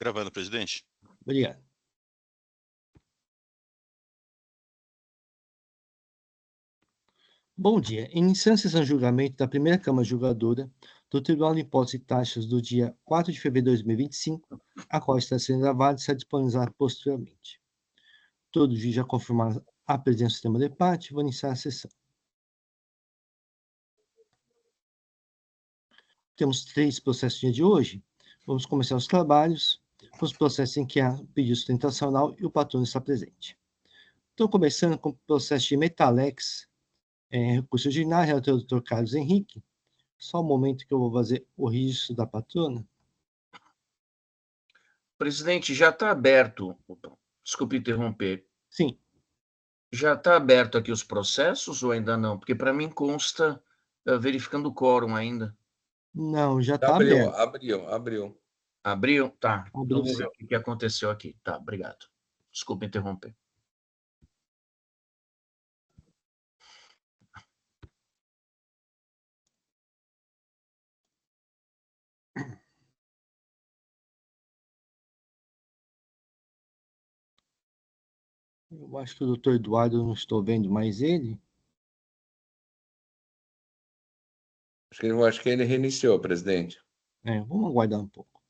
Gravando, presidente. Obrigado. Bom dia. Iniciando a sessão de julgamento da primeira Câmara Julgadora do Tribunal de Impostos e Taxas do dia 4 de fevereiro de 2025, a qual está sendo gravada e será disponibilizada posteriormente. Todos os juízes já confirmaram a presença do sistema de parte. Vou iniciar a sessão. Temos 3 processos no dia de hoje. Vamos começar os trabalhos com os processos em que há pedido sustentacional e o patrono está presente. Estou começando com o processo de Metalex, recurso ordinário, relator Dr. Carlos Henrique. Só um momento que eu vou fazer o registro da patrona. Presidente, já está aberto, desculpe interromper, Sim, já está aberto aqui os processos ou ainda não? Porque para mim consta verificando o quórum ainda. não, já está aberto. Abriu. Abriu? Tá. Abriu, Então vamos ver sim. o que aconteceu aqui. Tá, obrigado. Desculpe interromper. Eu acho que o doutor Eduardo, eu não estou vendo mais ele. Eu acho que ele reiniciou, presidente. Vamos aguardar um pouco.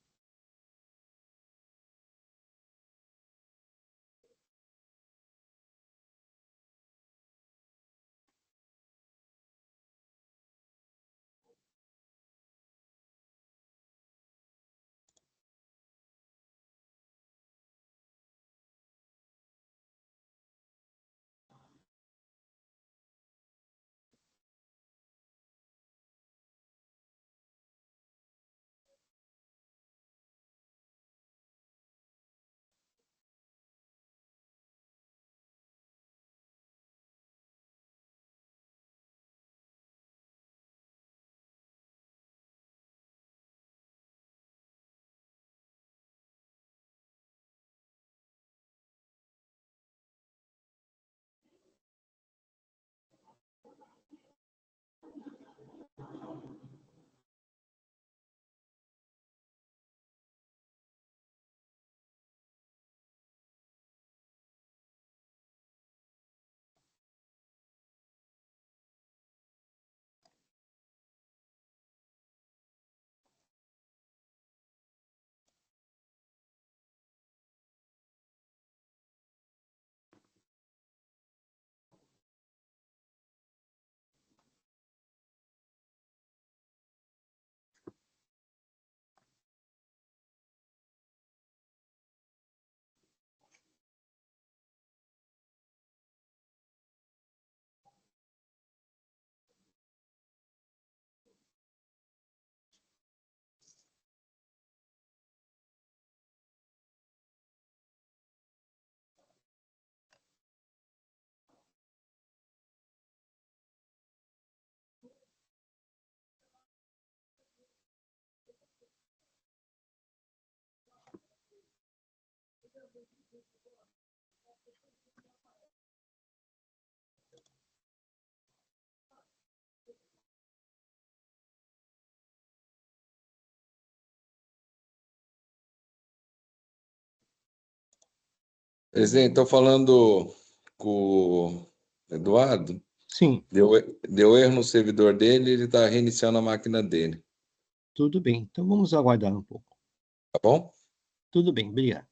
Presidente, estou falando com o Eduardo. Sim, Deu erro no servidor dele, ele está reiniciando a máquina dele. tudo bem. Então vamos aguardar um pouco. Tá bom? Tudo bem, obrigado.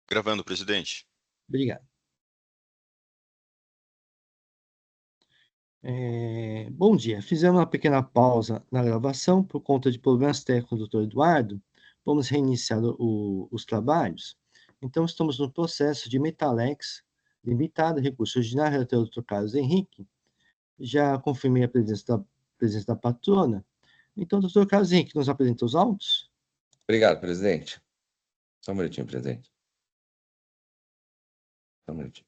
Gravando, presidente. Obrigado. Bom dia. Fizemos uma pequena pausa na gravação por conta de problemas técnicos do doutor Eduardo. Vamos reiniciar os trabalhos. Então, estamos no processo de Metalex Limitada, recurso ordinário, relator do Dr. Carlos Henrique. Já confirmei a presença da patrona. Então, doutor Carlos Henrique, nos apresenta os autos? Obrigado, presidente. Só um minutinho, presidente. Só um minutinho.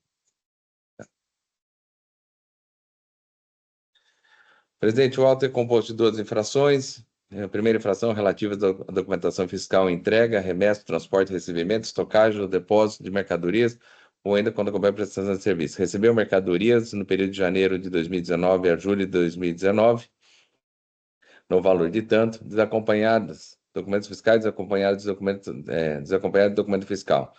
Presidente, o auto é composto de 2 infrações. A primeira infração relativa à documentação fiscal, entrega, remessa, transporte, recebimento, estocagem ou depósito de mercadorias, ou ainda quando houver prestação de serviço. Recebeu mercadorias no período de janeiro de 2019 a julho de 2019, no valor de tanto, desacompanhados, documentos fiscais desacompanhados de documento fiscal.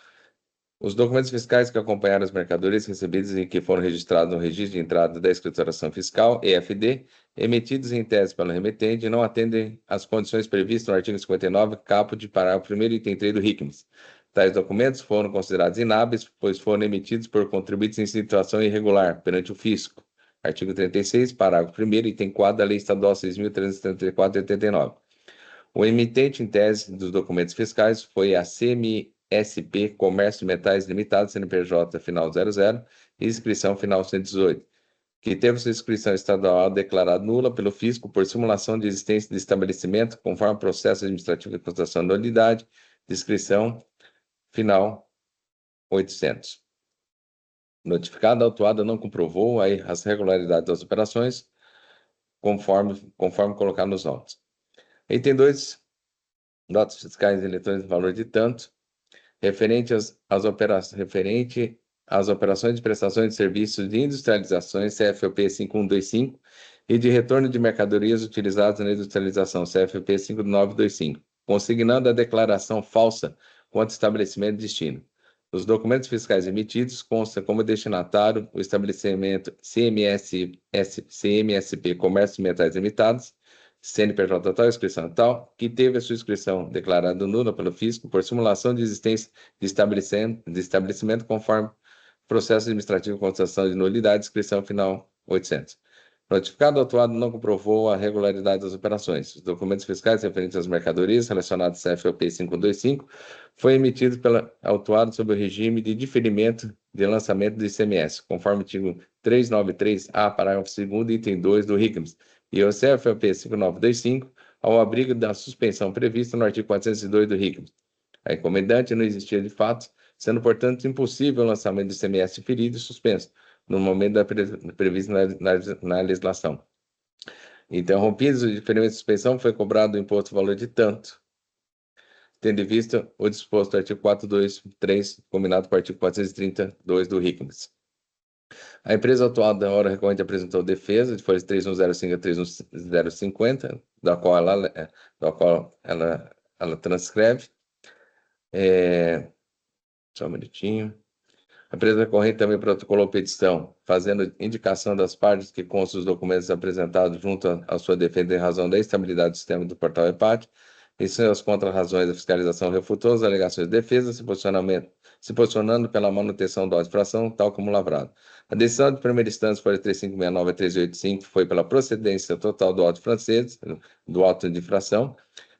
Os documentos fiscais que acompanharam as mercadorias recebidas e que foram registrados no registro de entrada da escrituração fiscal, EFD, emitidos em tese pelo remetente, não atendem às condições previstas no artigo 59, caput, parágrafo 1º, item 3 do RICMS. Tais documentos foram considerados inábeis, pois foram emitidos por contribuintes em situação irregular perante o fisco. Artigo 36, parágrafo 1º, item 4 da Lei Estadual 6.334 de 89. O emitente em tese dos documentos fiscais foi a CMSP Comércio de Metais Limitada, CNPJ final 00, e inscrição final 118, que teve sua inscrição estadual declarada nula pelo fisco por simulação de existência de estabelecimento, conforme processo administrativo de constatação de nulidade, de inscrição final 800. Notificada, a autuada não comprovou as regularidades das operações, conforme colocado nos autos. Item 2, notas fiscais eletrônicas de valor de tanto, referente às operações de prestações de serviços de industrializações, CFOP 5125, e de retorno de mercadorias utilizadas na industrialização, CFOP 5925, consignando a declaração falsa quanto estabelecimento de destino. Os documentos fiscais emitidos constam como destinatário o estabelecimento CMSP Comércio de Metais Limitados, CNPJ tal, inscrição tal, que teve a sua inscrição declarada nula pelo fisco por simulação de existência de estabelecimento conforme processo administrativo de constatação de nulidade, inscrição final 800. Notificado, o autuado não comprovou a regularidade das operações. Os documentos fiscais referentes às mercadorias relacionados à CFOP 525 foi emitido pela autuado sob o regime de diferimento de lançamento do ICMS, conforme o artigo 393-A, parágrafo 2º, item 2 do RICMS, e o CFOP 5925, ao abrigo da suspensão prevista no artigo 402 do RICMS. A encomendante não existia de fato, sendo, portanto, impossível o lançamento do ICMS ferido e suspenso, no momento previsto na legislação. Interrompidos o diferimento de suspensão, foi cobrado o imposto valor de tanto, tendo em vista o disposto do artigo 423, combinado com o artigo 432 do RICMS. A empresa autuada da hora recorrente apresentou defesa de folhas 3105 a 3150, da qual ela transcreve. Só um minutinho. A empresa recorrente também protocolou petição, fazendo indicação das partes que constam os documentos apresentados junto à sua defesa em razão da estabilidade do sistema do portal EPAT, e suas contra-razões da fiscalização refutou as alegações de defesa, se posicionando pela manutenção da infração, tal como lavrado. A decisão de primeira instância, folha 3569 a 385, foi pela procedência total do auto francês, do auto de infração.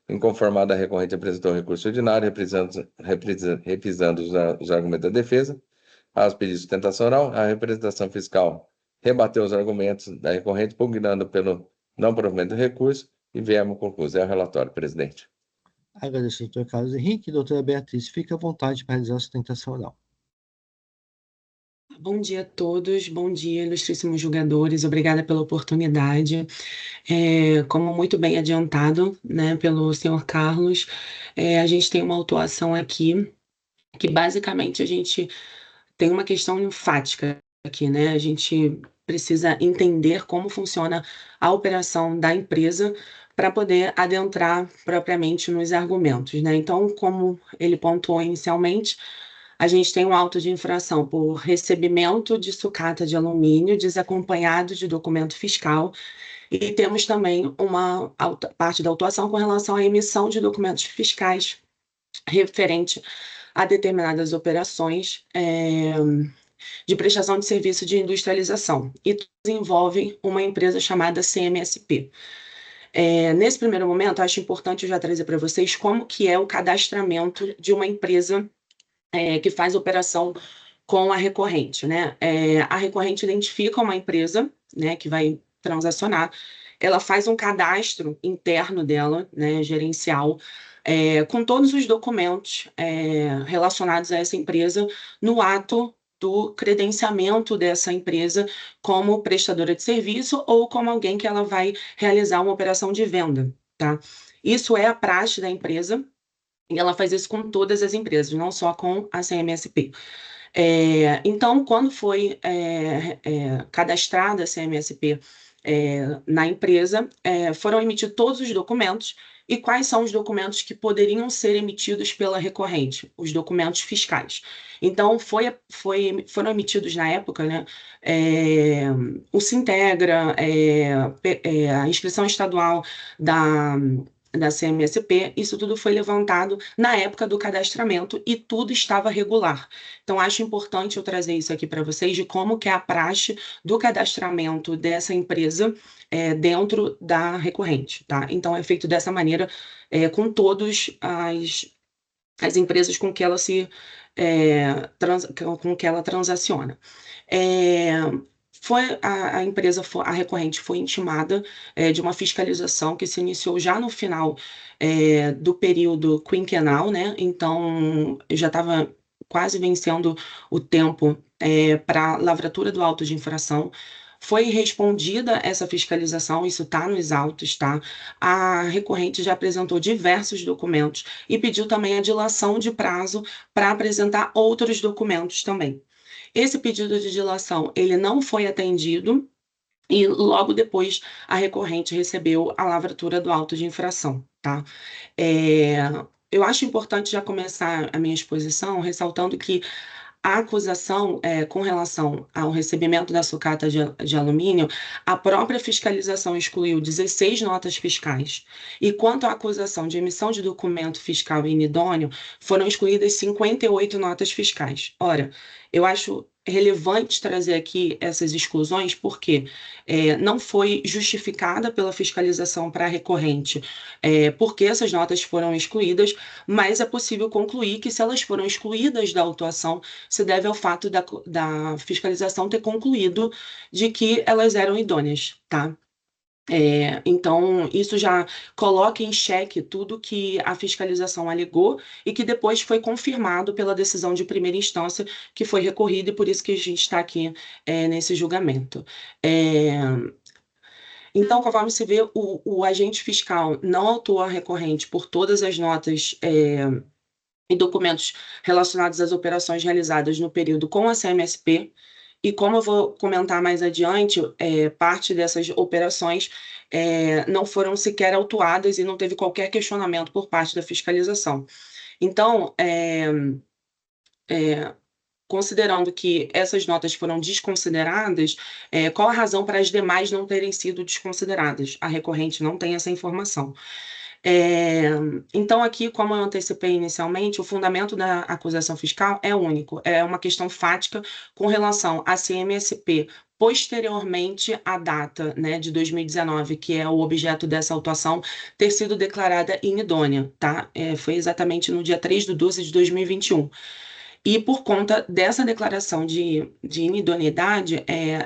Inconformada, a recorrente apresentou recurso ordinário, revisando os argumentos da defesa. Aos pedidos de sustentação oral, a representação fiscal rebateu os argumentos da recorrente, pugnando pelo não provimento do recurso, e viemos à conclusão. É o relatório, presidente. Agradeço ao doutor Carlos Henrique. Doutora Beatriz, fique à vontade para realizar a sustentação oral. Bom dia a todos, bom dia, ilustríssimos julgadores, obrigada pela oportunidade. Como muito bem adiantado, né, pelo senhor Carlos, a gente tem uma autuação aqui que basicamente a gente tem uma questão enfática aqui, né? A gente precisa entender como funciona a operação da empresa para poder adentrar propriamente nos argumentos, né? Então, como ele pontuou inicialmente, a gente tem um auto de infração por recebimento de sucata de alumínio desacompanhado de documento fiscal, e temos também uma parte da autuação com relação à emissão de documentos fiscais referente a determinadas operações de prestação de serviço de industrialização, e todas envolvem uma empresa chamada CMSP. Nesse primeiro momento, acho importante eu já trazer para vocês como que é o cadastramento de uma empresa que faz operação com a recorrente, né? A recorrente identifica uma empresa, né, que vai transacionar, ela faz um cadastro interno dela, né, gerencial, com todos os documentos relacionados a essa empresa no ato do credenciamento dessa empresa como prestadora de serviço ou como alguém que ela vai realizar uma operação de venda, tá? Isso é a praxe da empresa e ela faz isso com todas as empresas, não só com a CMSP. Então, quando foi cadastrada a CMSP na empresa, foram emitidos todos os documentos. E quais são os documentos que poderiam ser emitidos pela recorrente? Os documentos fiscais. Então, foram emitidos na época, né, o Sintegra, a inscrição estadual da CMSP, isso tudo foi levantado na época do cadastramento e tudo estava regular. Então, acho importante eu trazer isso aqui para vocês de como que é a praxe do cadastramento dessa empresa dentro da recorrente, tá? Então, é feito dessa maneira com todas as empresas com que ela com que ela transaciona. A recorrente foi intimada de uma fiscalização que se iniciou já no final do período quinquenal, né? Então, já estava quase vencendo o tempo para a lavratura do auto de infração. Foi respondida essa fiscalização, isso está nos autos, tá? A recorrente já apresentou diversos documentos e pediu também a dilação de prazo para apresentar outros documentos também. Esse pedido de dilação, ele não foi atendido e logo depois a recorrente recebeu a lavratura do auto de infração, tá? Eu acho importante já começar a minha exposição ressaltando que a acusação com relação ao recebimento da sucata de alumínio, a própria fiscalização excluiu 16 notas fiscais. E quanto à acusação de emissão de documento fiscal inidôneo, foram excluídas 58 notas fiscais. Ora, eu acho relevante trazer aqui essas exclusões porque não foi justificada pela fiscalização para a recorrente porque essas notas foram excluídas, mas é possível concluir que se elas foram excluídas da autuação, se deve ao fato da fiscalização ter concluído de que elas eram idôneas, tá? Então, isso já coloca em xeque tudo que a fiscalização alegou e que depois foi confirmado pela decisão de primeira instância, que foi recorrida, e por isso que a gente está aqui nesse julgamento. Então, conforme se vê, o agente fiscal não autuou a recorrente por todas as notas e documentos relacionados às operações realizadas no período com a CMSP, e como eu vou comentar mais adiante, parte dessas operações não foram sequer autuadas e não teve qualquer questionamento por parte da fiscalização. Então, considerando que essas notas foram desconsideradas, qual a razão para as demais não terem sido desconsideradas? A recorrente não tem essa informação. Então, aqui, como eu antecipei inicialmente, o fundamento da acusação fiscal é único, é uma questão fática com relação à CMSP posteriormente à data, né, de 2019, que é o objeto dessa autuação, ter sido declarada inidônea, tá? Foi exatamente no dia 3/12/2021. E por conta dessa declaração de inidoneidade,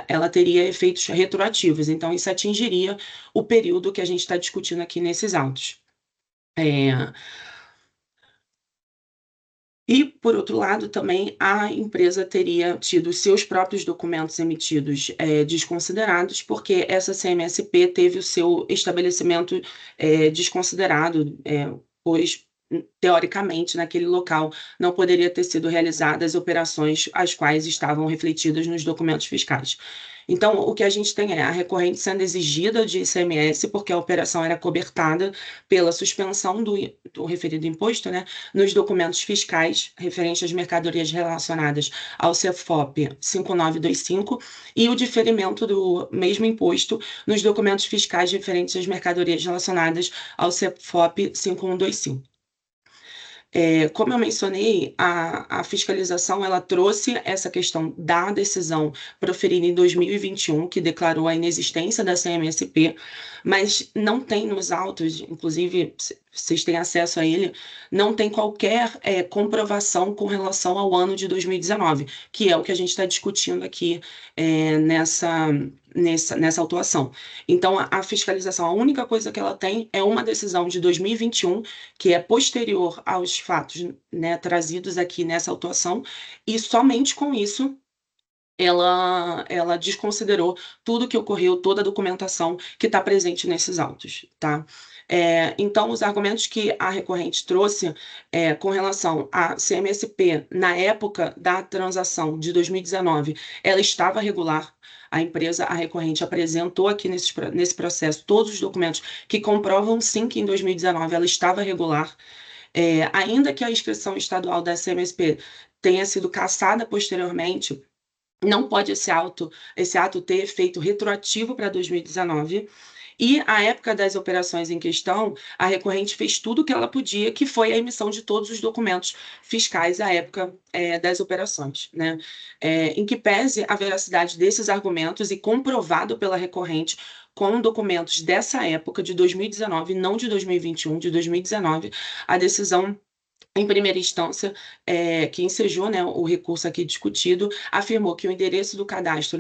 ela teria efeitos retroativos, então isso atingiria o período que a gente está discutindo aqui nesses autos. E, por outro lado, também a empresa teria tido seus próprios documentos emitidos desconsiderados, porque essa CMSP teve o seu estabelecimento desconsiderado, pois, teoricamente, naquele local não poderia ter sido realizadas operações as quais estavam refletidas nos documentos fiscais. Então, o que a gente tem é a recorrente sendo exigida de ICMS, porque a operação era cobertada pela suspensão do referido imposto, né, nos documentos fiscais referentes às mercadorias relacionadas ao CFOP 5925 e o diferimento do mesmo imposto nos documentos fiscais referentes às mercadorias relacionadas ao CFOP 5125. Como eu mencionei, a fiscalização ela trouxe essa questão da decisão proferida em 2021, que declarou a inexistência da CMSP, mas não tem nos autos, inclusive vocês têm acesso a ele, não tem qualquer comprovação com relação ao ano de 2019, que é o que a gente está discutindo aqui nessa autuação. Então, a fiscalização, a única coisa que ela tem é uma decisão de 2021, que é posterior aos fatos, né, trazidos aqui nessa autuação, e somente com isso ela desconsiderou tudo que ocorreu, toda a documentação que está presente nesses autos, tá? Então, os argumentos que a recorrente trouxe com relação à CMSP, na época da transação de 2019, ela estava regular. A empresa, a recorrente, apresentou aqui nesse processo todos os documentos que comprovam, sim, que em 2019 ela estava regular. Ainda que a inscrição estadual da CMSP tenha sido cassada posteriormente, não pode esse ato ter efeito retroativo para 2019. E, à época das operações em questão, a recorrente fez tudo o que ela podia, que foi a emissão de todos os documentos fiscais à época das operações, né? Em que pese a veracidade desses argumentos e comprovado pela recorrente com documentos dessa época, de 2019, não de 2021, de 2019, a decisão em primeira instância, que ensejou, né, o recurso aqui discutido, afirmou que o endereço do cadastro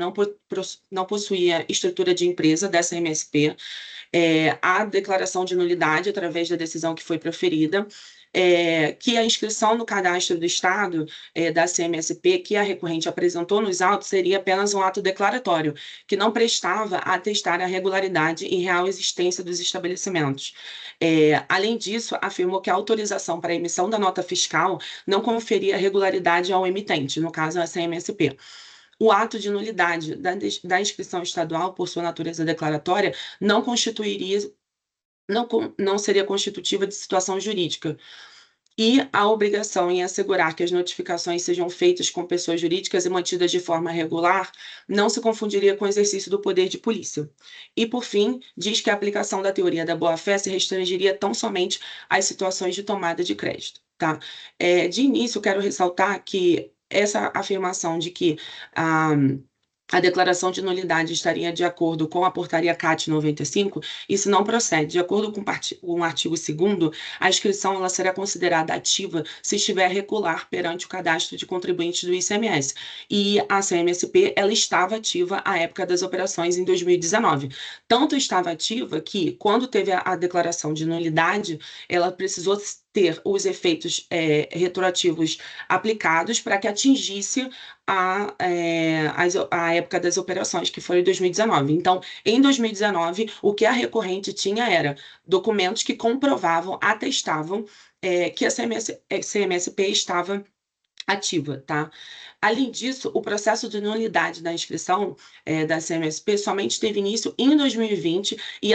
não possuía estrutura de empresa dessa MSP, a declaração de nulidade através da decisão que foi proferida, que a inscrição no cadastro do Estado da CMSP, que a recorrente apresentou nos autos, seria apenas um ato declaratório, que não prestava a atestar a regularidade e real existência dos estabelecimentos. Além disso, afirmou que a autorização para a emissão da nota fiscal não conferia regularidade ao emitente, no caso a CMSP. O ato de nulidade da inscrição estadual, por sua natureza declaratória, não seria constitutiva de situação jurídica. E a obrigação em assegurar que as notificações sejam feitas com pessoas jurídicas e mantidas de forma regular não se confundiria com o exercício do poder de polícia. E, por fim, diz que a aplicação da teoria da boa-fé se restringiria tão somente às situações de tomada de crédito. Tá? De início, quero ressaltar que essa afirmação de que a declaração de nulidade estaria de acordo com a portaria CAT 95, isso não procede. De acordo com o artigo 2º, a inscrição ela será considerada ativa se estiver regular perante o cadastro de contribuintes do ICMS. E a CMSP ela estava ativa à época das operações em 2019. Tanto estava ativa que, quando teve a declaração de nulidade, ela precisou ter os efeitos retroativos aplicados para que atingisse a época das operações, que foi em 2019. Então, em 2019, o que a recorrente tinha era documentos que comprovavam, atestavam que a CMSP estava ativa, tá? Além disso, o processo de nulidade da inscrição da CMSP somente teve início em 2020 e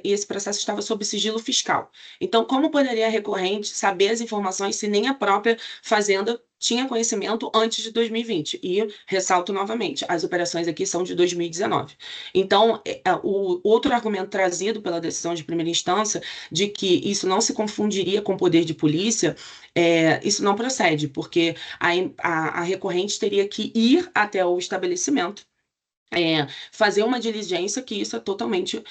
esse processo estava sob sigilo fiscal. Então, como poderia a recorrente saber as informações se nem a própria Fazenda tinha conhecimento antes de 2020? E, ressalto novamente, as operações aqui são de 2019. Então, o outro argumento trazido pela decisão de primeira instância de que isso não se confundiria com o poder de polícia, isso não procede, porque a recorrente teria que ir até o estabelecimento, fazer uma diligência, que isso é totalmente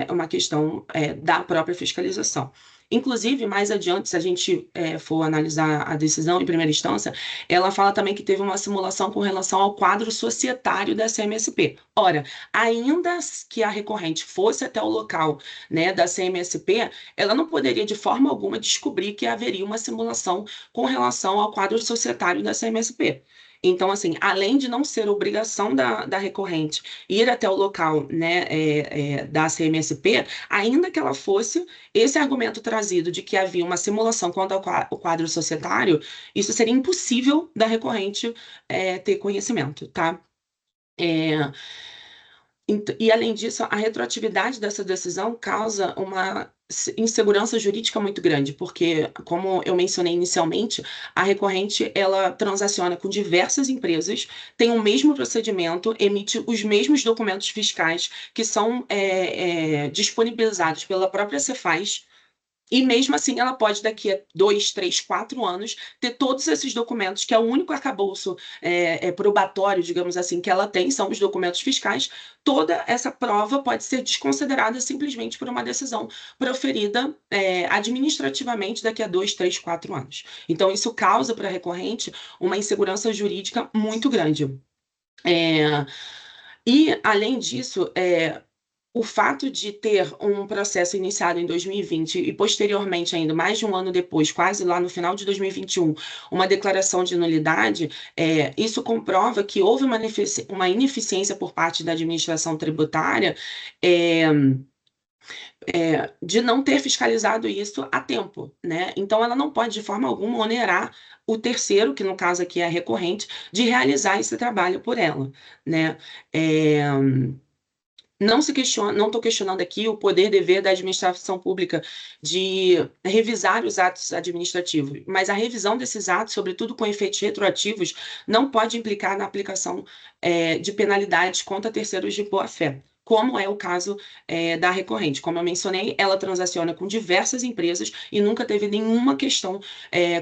uma questão da própria fiscalização. Inclusive, mais adiante, se a gente for analisar a decisão em primeira instância, ela fala também que teve uma simulação com relação ao quadro societário da CMSP. Ora, ainda que a recorrente fosse até o local, né, da CMSP, ela não poderia de forma alguma descobrir que haveria uma simulação com relação ao quadro societário da CMSP. Então, assim, além de não ser obrigação da recorrente ir até o local, né, da CMSP, ainda que ela fosse, esse argumento trazido de que havia uma simulação quanto ao quadro societário, isso seria impossível da recorrente ter conhecimento, tá? E, além disso, a retroatividade dessa decisão causa uma insegurança jurídica muito grande, porque, como eu mencionei inicialmente, a recorrente ela transaciona com diversas empresas, tem o mesmo procedimento, emite os mesmos documentos fiscais que são disponibilizados pela própria Cefaz, E mesmo assim, ela pode, daqui a 2, 3, 4 anos, ter todos esses documentos, que é o único arcabouço probatório, digamos assim, que ela tem, são os documentos fiscais. Toda essa prova pode ser desconsiderada simplesmente por uma decisão proferida administrativamente daqui a 2, 3, 4 anos. Então, isso causa para a recorrente uma insegurança jurídica muito grande. E, além disso, o fato de ter um processo iniciado em 2020 e, posteriormente, ainda mais de um ano depois, quase lá no final de 2021, uma declaração de nulidade, isso comprova que houve uma ineficiência por parte da administração tributária de não ter fiscalizado isso a tempo, né? Então, ela não pode, de forma alguma, onerar o terceiro, que no caso aqui é a recorrente, de realizar esse trabalho por ela, né? Não estou questionando aqui o poder dever da administração pública de revisar os atos administrativos, mas a revisão desses atos, sobretudo com efeitos retroativos, não pode implicar na aplicação de penalidades contra terceiros de boa-fé, como é o caso da recorrente. Como eu mencionei, ela transaciona com diversas empresas e nunca teve nenhuma questão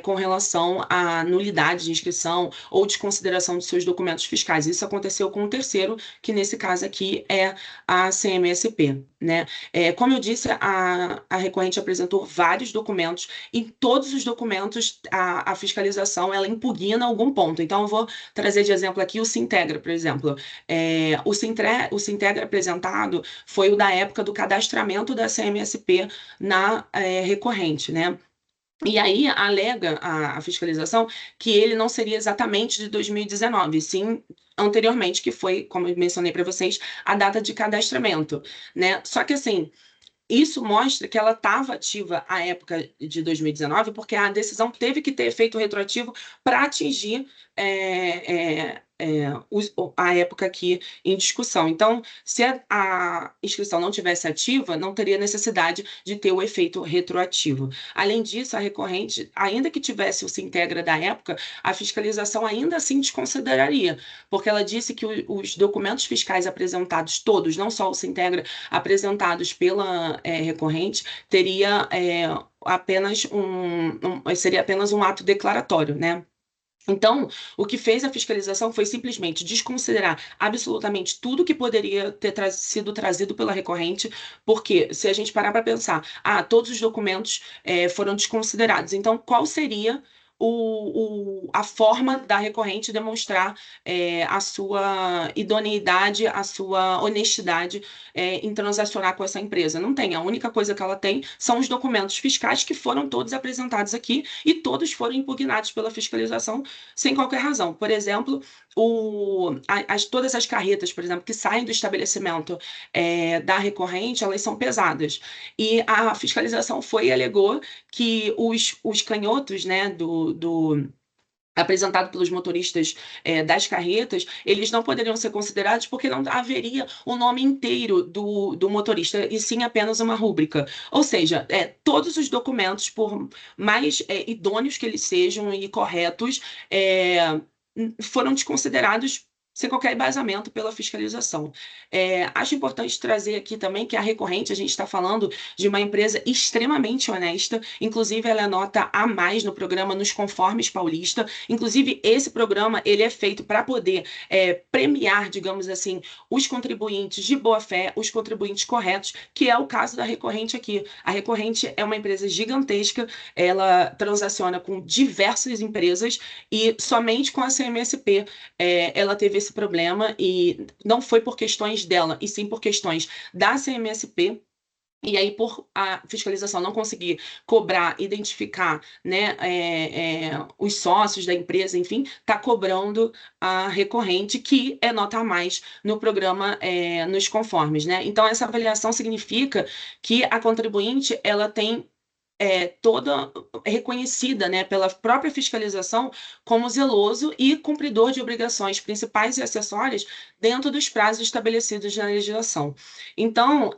com relação à nulidade de inscrição ou desconsideração de seus documentos fiscais. Isso aconteceu com um terceiro, que nesse caso aqui é a CMSP, né? Como eu disse, a recorrente apresentou vários documentos, e em todos os documentos a fiscalização ela impugna algum ponto. Então, eu vou trazer de exemplo aqui o Sintegra, por exemplo. O Sintegra apresentado foi o da época do cadastramento da CMSP na recorrente, né? E aí alega a fiscalização que ele não seria exatamente de 2019, sim anteriormente, que foi, como eu mencionei para vocês, a data de cadastramento, né? Só que assim, isso mostra que ela estava ativa à época de 2019, porque a decisão teve que ter efeito retroativo para atingir a época aqui em discussão. Então, se a inscrição não tivesse ativa, não teria necessidade de ter o efeito retroativo. Além disso, a recorrente, ainda que tivesse o Sintegra da época, a fiscalização ainda assim desconsideraria, porque ela disse que os documentos fiscais apresentados todos, não só o Sintegra, apresentados pela recorrente, teria seria apenas um ato declaratório, né? Então, o que fez a fiscalização foi simplesmente desconsiderar absolutamente tudo que poderia ter sido trazido pela recorrente, porque se a gente parar para pensar, todos os documentos foram desconsiderados, então qual seria a forma da recorrente demonstrar a sua idoneidade, a sua honestidade em transacionar com essa empresa? Não tem. A única coisa que ela tem são os documentos fiscais, que foram todos apresentados aqui e todos foram impugnados pela fiscalização sem qualquer razão. Por exemplo, todas as carretas, por exemplo, que saem do estabelecimento da recorrente, elas são pesadas. E a fiscalização foi e alegou que os canhotos, né, apresentado pelos motoristas das carretas, eles não poderiam ser considerados porque não haveria o nome inteiro do motorista, e sim apenas uma rúbrica. Ou seja, todos os documentos, por mais idôneos que eles sejam e corretos, foram desconsiderados sem qualquer embasamento pela fiscalização. Acho importante trazer aqui também que a recorrente, a gente está falando de uma empresa extremamente honesta, inclusive ela é nota A+ no programa Nos Conformes Paulista. Inclusive, esse programa ele é feito para poder premiar, digamos assim, os contribuintes de boa-fé, os contribuintes corretos, que é o caso da recorrente aqui. A recorrente é uma empresa gigantesca, ela transaciona com diversas empresas e somente com a CMSP ela teve esse problema, e não foi por questões dela, e sim por questões da CMSP. E aí, por a fiscalização não conseguir cobrar, identificar, né, os sócios da empresa, enfim, está cobrando a recorrente, que é nota A+ no programa Nos Conformes, né? Então, essa avaliação significa que a contribuinte ela tem toda reconhecida, né, pela própria fiscalização como zeloso e cumpridor de obrigações principais e acessórias dentro dos prazos estabelecidos na legislação. Então,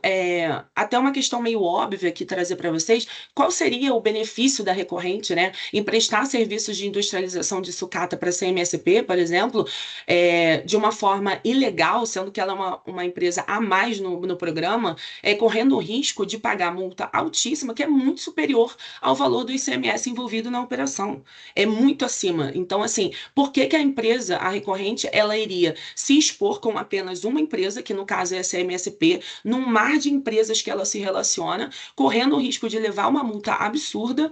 até uma questão meio óbvia aqui trazer para vocês, qual seria o benefício da recorrente, né, em prestar serviços de industrialização de sucata para a CMSP, por exemplo, de uma forma ilegal, sendo que ela é uma empresa A+ no programa, correndo o risco de pagar multa altíssima, que é muito superior superior ao valor do ICMS envolvido na operação. É muito acima. Então, assim, por que a empresa, a recorrente, ela iria se expor com apenas uma empresa, que no caso é a CMSP, num mar de empresas que ela se relaciona, correndo o risco de levar uma multa absurda,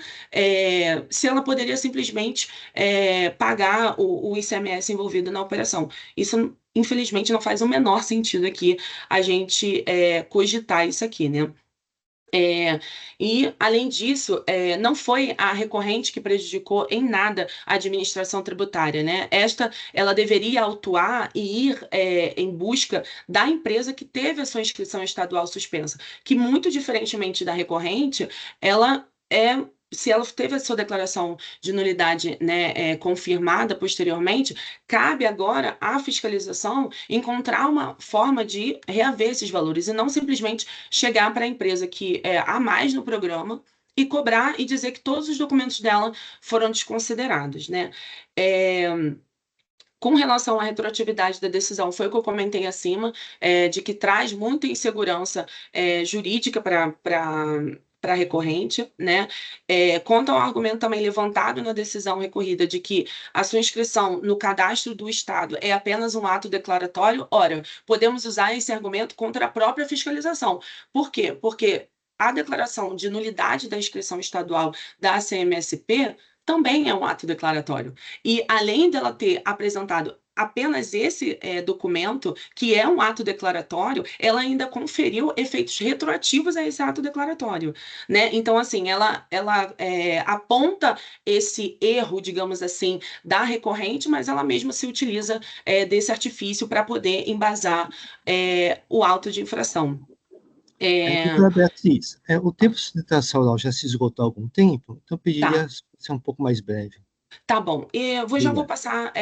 se ela poderia simplesmente pagar o ICMS envolvido na operação? Isso, infelizmente, não faz o menor sentido aqui a gente cogitar isso aqui, né? E, além disso, não foi a recorrente que prejudicou em nada a administração tributária, né? Ela deveria autuar e ir em busca da empresa que teve a sua inscrição estadual suspensa, que, muito diferentemente da recorrente, se ela teve a sua declaração de nulidade, né, confirmada posteriormente, cabe agora à fiscalização encontrar uma forma de reaver esses valores e não simplesmente chegar para a empresa que há mais no programa e cobrar e dizer que todos os documentos dela foram desconsiderados, né? Com relação à retroatividade da decisão, foi o que eu comentei acima, de que traz muita insegurança jurídica para a recorrente, né? Quanto ao argumento também levantado na decisão recorrida de que a sua inscrição no cadastro do Estado é apenas um ato declaratório, ora, podemos usar esse argumento contra a própria fiscalização. Por quê? Porque a declaração de nulidade da inscrição estadual da CMSP também é um ato declaratório. E, além dela ter apresentado apenas esse documento, que é um ato declaratório, ela ainda conferiu efeitos retroativos a esse ato declaratório, né? Então, assim, ela aponta esse erro, digamos assim, da recorrente, mas ela mesma se utiliza desse artifício para poder embasar o auto de infração. Doutora Beatriz, o tempo de sustentação oral já se esgotou há algum tempo, então eu pediria ser um pouco mais breve. Tá bom, já vou passar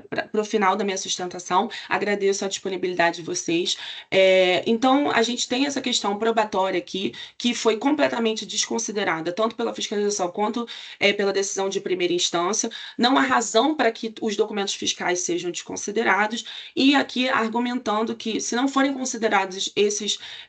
para o final da minha sustentação. Agradeço a disponibilidade de vocês. Então, a gente tem essa questão probatória aqui, que foi completamente desconsiderada, tanto pela fiscalização quanto pela decisão de primeira instância. Não há razão para que os documentos fiscais sejam desconsiderados, e aqui argumentando que, se não forem considerados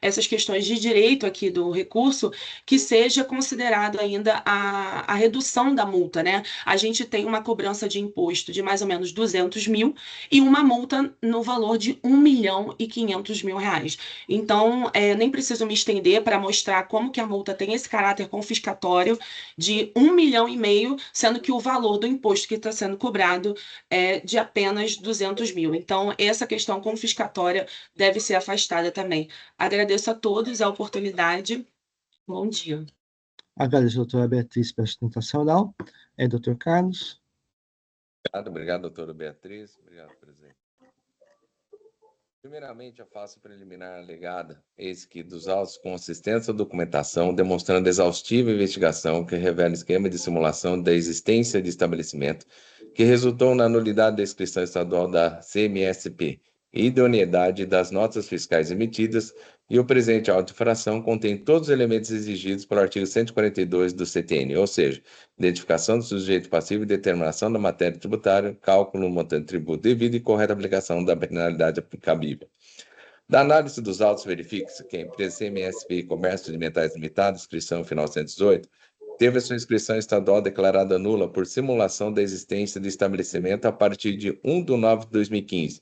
essas questões de direito aqui do recurso, que seja considerado ainda a redução da multa, né? A gente tem uma cobrança de imposto de mais ou menos 200 mil e uma multa no valor de R$1.500.000. Então, nem preciso me estender para mostrar como que a multa tem esse caráter confiscatório de R$1,5 milhão, sendo que o valor do imposto que está sendo cobrado é de apenas 200 mil. Então, essa questão confiscatória deve ser afastada também. Agradeço a todos a oportunidade. Bom dia. Agradeço, doutora Beatriz, pela sustentação oral. Doutor Carlos. Obrigado, doutora Beatriz. Obrigado, presidente. Primeiramente, a face preliminar alegada, eis que dos autos com assistência à documentação, demonstrando exaustiva investigação que revela esquema de simulação da existência de estabelecimento que resultou na nulidade da inscrição estadual da CMSP e idoneidade das notas fiscais emitidas, e o presente auto de infração contém todos os elementos exigidos pelo artigo 142 do CTN, ou seja, identificação do sujeito passivo e determinação da matéria tributária, cálculo do montante de tributo devido e correta aplicação da penalidade aplicável. Da análise dos autos, verifica-se que a empresa CMSP Comércio de Metais Limitado, inscrição final 118, teve a sua inscrição estadual declarada nula por simulação da existência de estabelecimento a partir de 1 de 9 de 2015.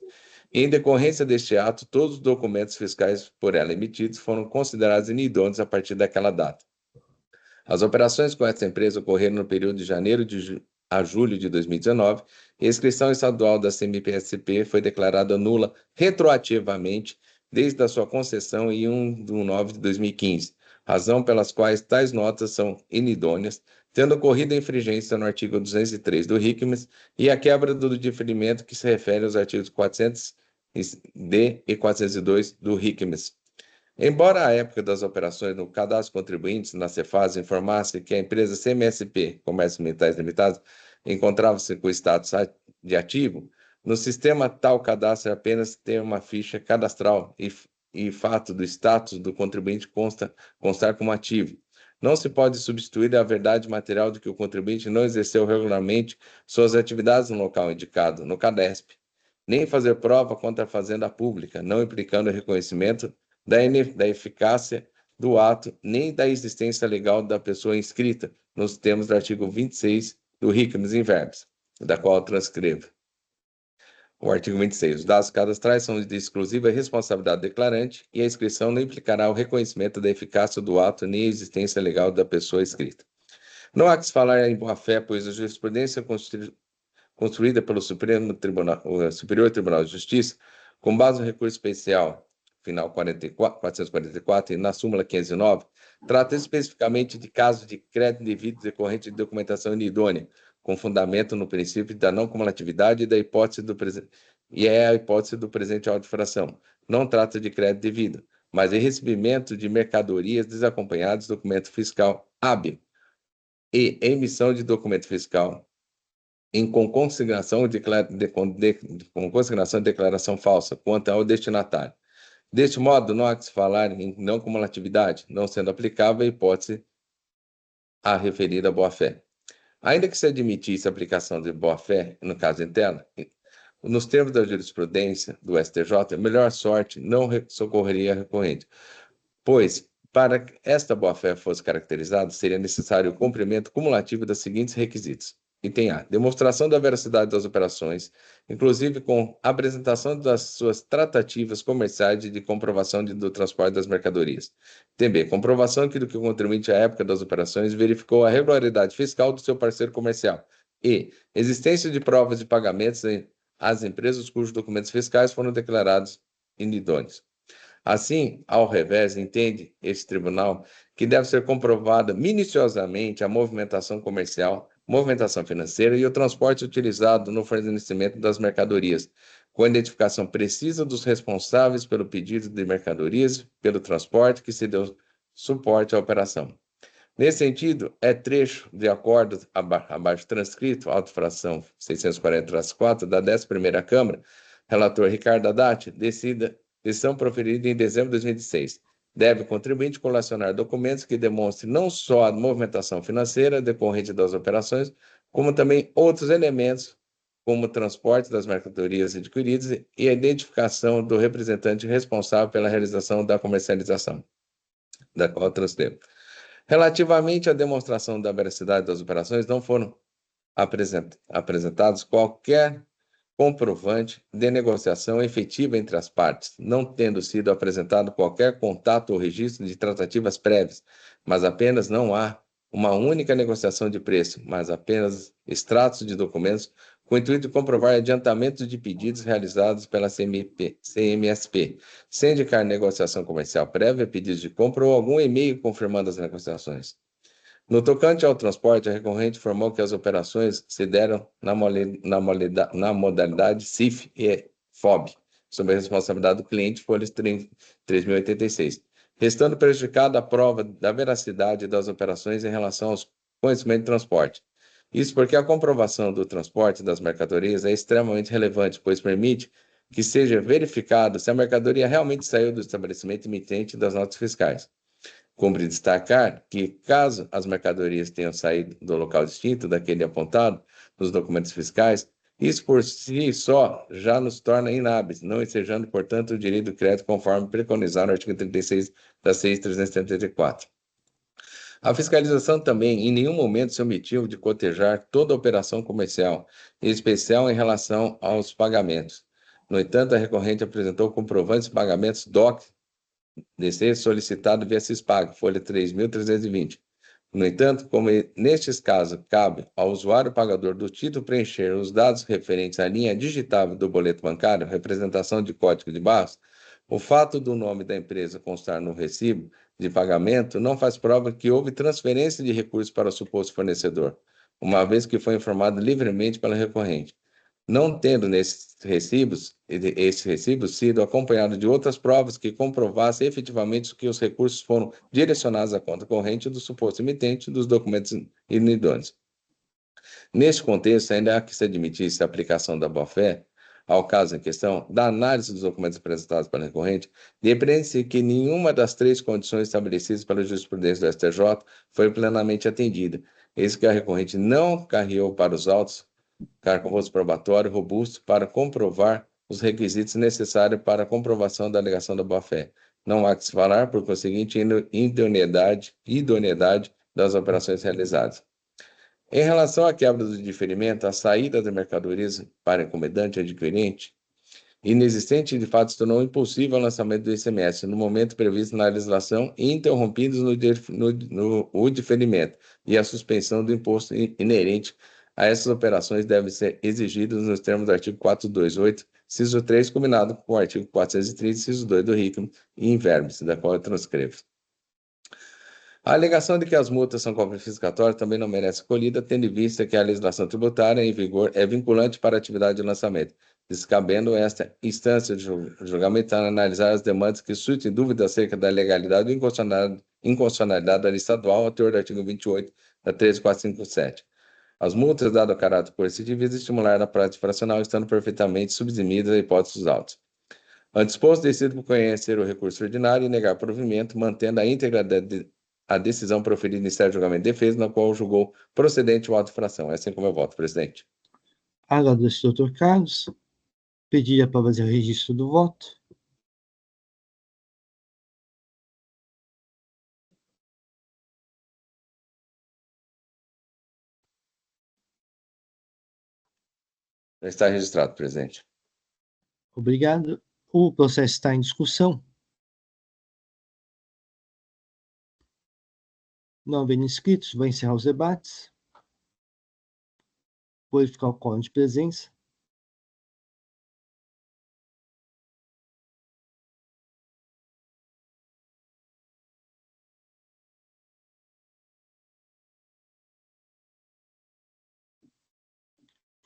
Em decorrência deste ato, todos os documentos fiscais por ela emitidos foram considerados inidôneos a partir daquela data. As operações com essa empresa ocorreram no período de janeiro a julho de 2019, e a inscrição estadual da CMPSP foi declarada nula retroativamente desde a sua concessão em 1 de 9 de 2015, razão pelas quais tais notas são inidôneas, tendo ocorrido a infringência no artigo 203 do RICMES e a quebra do diferimento que se refere aos artigos 400-D e 402 do RICMES. Embora à época das operações no cadastro de contribuintes, na Cefaz, informasse que a empresa CMSP, Comércio Metais Limitado, encontrava-se com o status de ativo, no sistema tal cadastro apenas tem uma ficha cadastral e fato do status do contribuinte constar como ativo. Não se pode substituir a verdade material de que o contribuinte não exerceu regularmente suas atividades no local indicado, no CADESP, nem fazer prova contra a fazenda pública, não implicando o reconhecimento da eficácia do ato, nem da existência legal da pessoa inscrita, nos termos do artigo 26 do Ricames in Verbis, da qual eu transcrevo. O artigo 26. Os dados cadastrais são de exclusiva responsabilidade do declarante e a inscrição não implicará o reconhecimento da eficácia do ato nem a existência legal da pessoa inscrita. Não há que se falar em boa-fé, pois a jurisprudência construída pelo Superior Tribunal de Justiça, com base no recurso especial final 444 e na súmula 509, trata especificamente de casos de crédito indevido decorrente de documentação inidônea, com fundamento no princípio da não cumulatividade e da hipótese do presente, e é a hipótese do presente auto de infração. Não trata de crédito devido, mas de recebimento de mercadorias desacompanhadas de documento fiscal hábil e emissão de documento fiscal com consignação de declaração falsa quanto ao destinatário. Deste modo, não há que se falar em não cumulatividade, não sendo aplicável a hipótese a referida boa-fé. Ainda que se admitisse a aplicação de boa-fé, no caso interno, nos termos da jurisprudência do STJ, a melhor sorte não socorreria a recorrente, pois, para que esta boa-fé fosse caracterizada, seria necessário o cumprimento cumulativo dos seguintes requisitos. Item A. Demonstração da veracidade das operações, inclusive com apresentação das suas tratativas comerciais e de comprovação do transporte das mercadorias. Item B. Comprovação que do que o contribuinte à época das operações verificou a regularidade fiscal do seu parceiro comercial. E. Existência de provas de pagamentos às empresas cujos documentos fiscais foram declarados inidôneos. Assim, ao revés, entende este tribunal que deve ser comprovada minuciosamente a movimentação comercial, movimentação financeira e o transporte utilizado no fornecimento das mercadorias, com a identificação precisa dos responsáveis pelo pedido de mercadorias, pelo transporte que se deu suporte à operação. Nesse sentido, é trecho de acordo abaixo transcrito, auto-infração 640-4 da 11ª Câmara, relator Ricardo Haddad, decisão proferida em dezembro de 2016. Deve o contribuinte colecionar documentos que demonstrem não só a movimentação financeira decorrente das operações, como também outros elementos, como o transporte das mercadorias adquiridas e a identificação do representante responsável pela realização da comercialização, da qual transcrevo. Relativamente à demonstração da veracidade das operações, não foram apresentados qualquer comprovante de negociação efetiva entre as partes, não tendo sido apresentado qualquer contato ou registro de tratativas prévias, mas apenas não há uma única negociação de preço, mas apenas extratos de documentos com o intuito de comprovar adiantamento de pedidos realizados pela CMSP, sem indicar negociação comercial prévia, pedidos de compra ou algum e-mail confirmando as negociações. No tocante ao transporte, a recorrente informou que as operações se deram na modalidade CIF e FOB, sob a responsabilidade do cliente, folhas 3.086, restando prejudicada a prova da veracidade das operações em relação aos conhecimentos de transporte. Isso porque a comprovação do transporte das mercadorias é extremamente relevante, pois permite que seja verificado se a mercadoria realmente saiu do estabelecimento emitente das notas fiscais. Cumpre destacar que, caso as mercadorias tenham saído do local distinto daquele apontado nos documentos fiscais, isso por si só já nos torna inábeis, não ensejando, portanto, o direito do crédito conforme preconizado no artigo 36 da 6.374. A fiscalização também, em nenhum momento, se omitiu de cotejar toda a operação comercial, em especial em relação aos pagamentos. No entanto, a recorrente apresentou comprovantes de pagamentos DOC DC solicitado via Cispag, folha 3.320. No entanto, como nestes casos cabe ao usuário pagador do título preencher os dados referentes à linha digitável do boleto bancário, representação de código de barras, o fato do nome da empresa constar no recibo de pagamento não faz prova que houve transferência de recursos para o suposto fornecedor, uma vez que foi informado livremente pela recorrente. Não tendo esses recibos sido acompanhados de outras provas que comprovassem efetivamente que os recursos foram direcionados à conta corrente do suposto emitente dos documentos inidôneos. Neste contexto, ainda há que se admitisse a aplicação da boa-fé ao caso em questão, da análise dos documentos apresentados pela recorrente, depreende-se que nenhuma das três condições estabelecidas pela jurisprudência do STJ foi plenamente atendida, eis que a recorrente não carreou para os autos arcabouço probatório robusto para comprovar os requisitos necessários para a comprovação da alegação da boa-fé, Não há que se falar, por conseguinte, idoneidade das operações realizadas. Em relação à quebra do diferimento, a saída da mercadorias para encomendante adquirente, inexistente de fato, se tornou impossível o lançamento do ICMS no momento previsto na legislação e interrompidos o diferimento e a suspensão do imposto inerente a essas operações devem ser exigidos nos termos do artigo 428, inciso 3, combinado com o artigo 430, inciso 2 do RICM e invermes, da qual eu transcrevo. A alegação de que as multas são confiscatórias também não merece acolhida, tendo em vista que a legislação tributária em vigor é vinculante para a atividade de lançamento, descabendo esta instância de julgamento a analisar as demandas que suscitem dúvida acerca da legalidade ou inconstitucionalidade da lei estadual, ao teor do artigo 28 da 13457. As multas, dado o caráter coercitivo, estimular a prática fracional, estando perfeitamente subsumidas a hipóteses autos. Antes disposto, decido por conhecer o recurso ordinário e negar provimento, mantendo a íntegra a decisão proferida no Ministério do Julgamento de Defesa, na qual julgou procedente o auto de infração. É assim como eu voto, presidente. Agradeço, doutor Carlos. Pediria para fazer o registro do voto. Já está registrado, presidente. Obrigado. O processo está em discussão. Não havendo inscritos, vou encerrar os debates. Vou verificar o quórum de presença.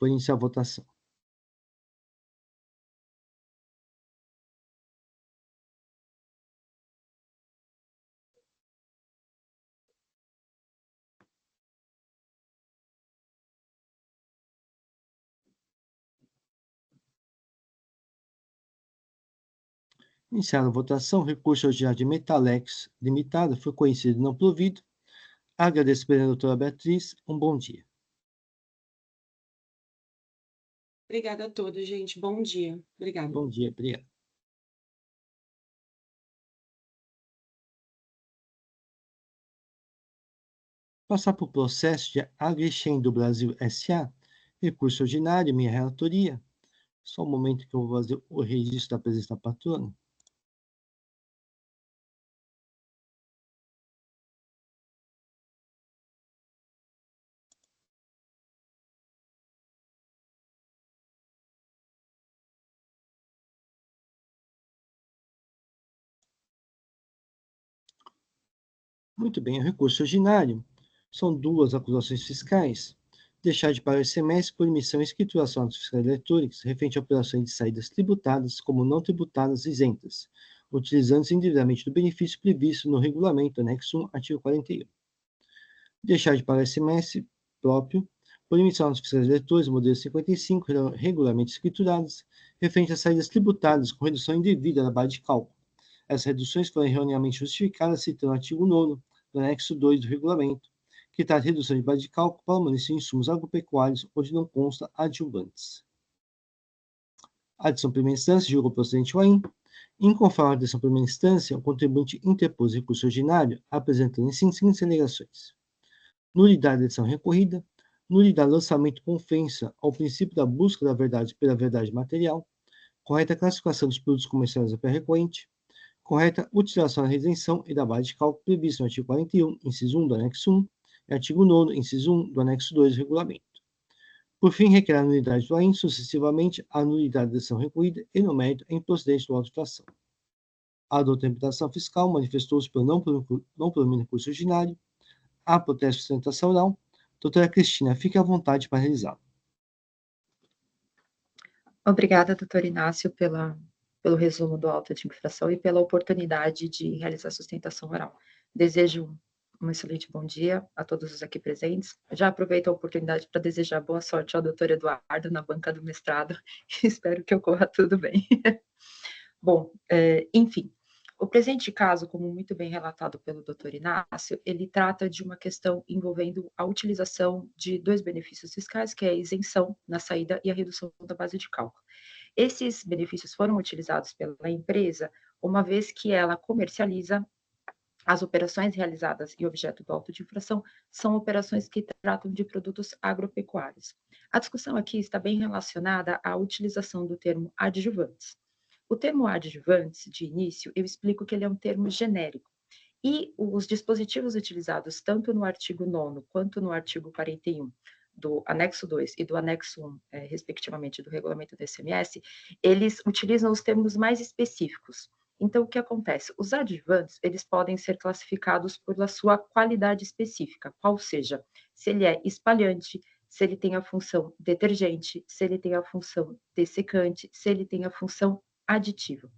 Vou iniciar a votação. Iniciada a votação, o recurso ordinário de Metalex Limitada foi conhecido e não provido. Agradeço pela doutora Beatriz. Um bom dia. Obrigada a todos, gente. Bom dia. Obrigada. Bom dia, obrigado. Passar por processo de Agrechem do Brasil S.A., recurso ordinário, minha relatoria. Só um momento que eu vou fazer o registro da presença da patrona. Muito bem, o recurso ordinário são duas acusações fiscais. Deixar de pagar o ICMS por emissão e escrituração dos fiscais eletrônicos referente a operações de saídas tributadas como não tributadas isentas, utilizando-se indevidamente do benefício previsto no regulamento anexo 1, artigo 41. Deixar de pagar o ICMS próprio por emissão dos fiscais eleitores, modelo 55, regularmente escriturados, referente a saídas tributadas com redução indevida da base de cálculo. Essas reduções foram erroneamente justificadas citando o artigo 9º do anexo 2 do regulamento, que trata de redução de base de cálculo para o manejo de insumos agropecuários onde não consta adjuvantes. Adição primeira instância, julgou o procedente UAIN. Inconforme a adição primeira instância, o contribuinte interpôs recurso ordinário, apresentando em seguintes alegações: nulidade da adição recorrida, nulidade do lançamento com ofensa ao princípio da busca da verdade pela verdade material, correta classificação dos produtos comerciais a pé recorrente, correta utilização da redenção e da base de cálculo prevista no artigo 41, inciso 1 do anexo 1, e artigo 9º, inciso 1 do anexo 2 do regulamento. Por fim, requer a nulidade do AIN, sucessivamente a nulidade da ação recorrida e, no mérito, a improcedência do auto de infração. A doutora imputação fiscal manifestou-se por não provimento recurso ordinário. A protesto de sustentação oral. Doutora Cristina, fique à vontade para realizá-lo. Obrigada, doutor Inácio, pelo resumo do auto de infração e pela oportunidade de realizar a sustentação oral. Desejo um excelente bom dia a todos os aqui presentes. Já aproveito a oportunidade para desejar boa sorte ao doutor Eduardo na banca do mestrado. Espero que ocorra tudo bem. Bom, enfim, o presente caso, como muito bem relatado pelo doutor Inácio, ele trata de uma questão envolvendo a utilização de dois benefícios fiscais, que é a isenção na saída e a redução da base de cálculo. Esses benefícios foram utilizados pela empresa uma vez que ela comercializa as operações realizadas e objeto do auto de infração são operações que tratam de produtos agropecuários. A discussão aqui está bem relacionada à utilização do termo adjuvantes. O termo adjuvantes, de início, eu explico que ele é um termo genérico. E os dispositivos utilizados tanto no artigo 9º quanto no artigo 41 do anexo 2 e do anexo 1, respectivamente, do regulamento do ICMS, eles utilizam os termos mais específicos. Então, o que acontece? Os adjuvantes, eles podem ser classificados pela sua qualidade específica, qual seja, se ele é espalhante, se ele tem a função detergente, se ele tem a função dessecante, se ele tem a função aditiva.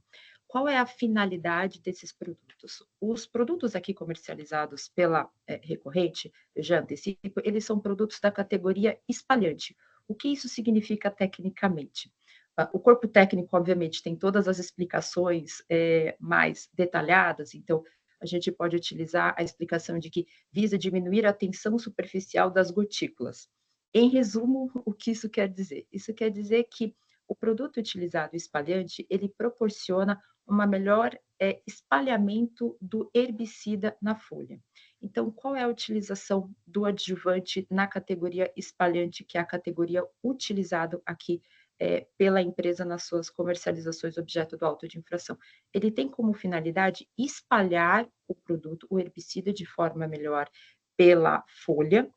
Qual é a finalidade desses produtos? Os produtos aqui comercializados pela recorrente, eu já antecipo, eles são produtos da categoria espalhante. O que isso significa tecnicamente? O corpo técnico, obviamente, tem todas as explicações mais detalhadas, então a gente pode utilizar a explicação de que visa diminuir a tensão superficial das gotículas. Em resumo, o que isso quer dizer? Isso quer dizer que o produto utilizado espalhante, ele proporciona uma melhor espalhamento do herbicida na folha. Então, qual é a utilização do adjuvante na categoria espalhante, que é a categoria utilizada aqui pela empresa nas suas comercializações objeto do auto de infração? Ele tem como finalidade espalhar o produto, o herbicida, de forma melhor pela folha.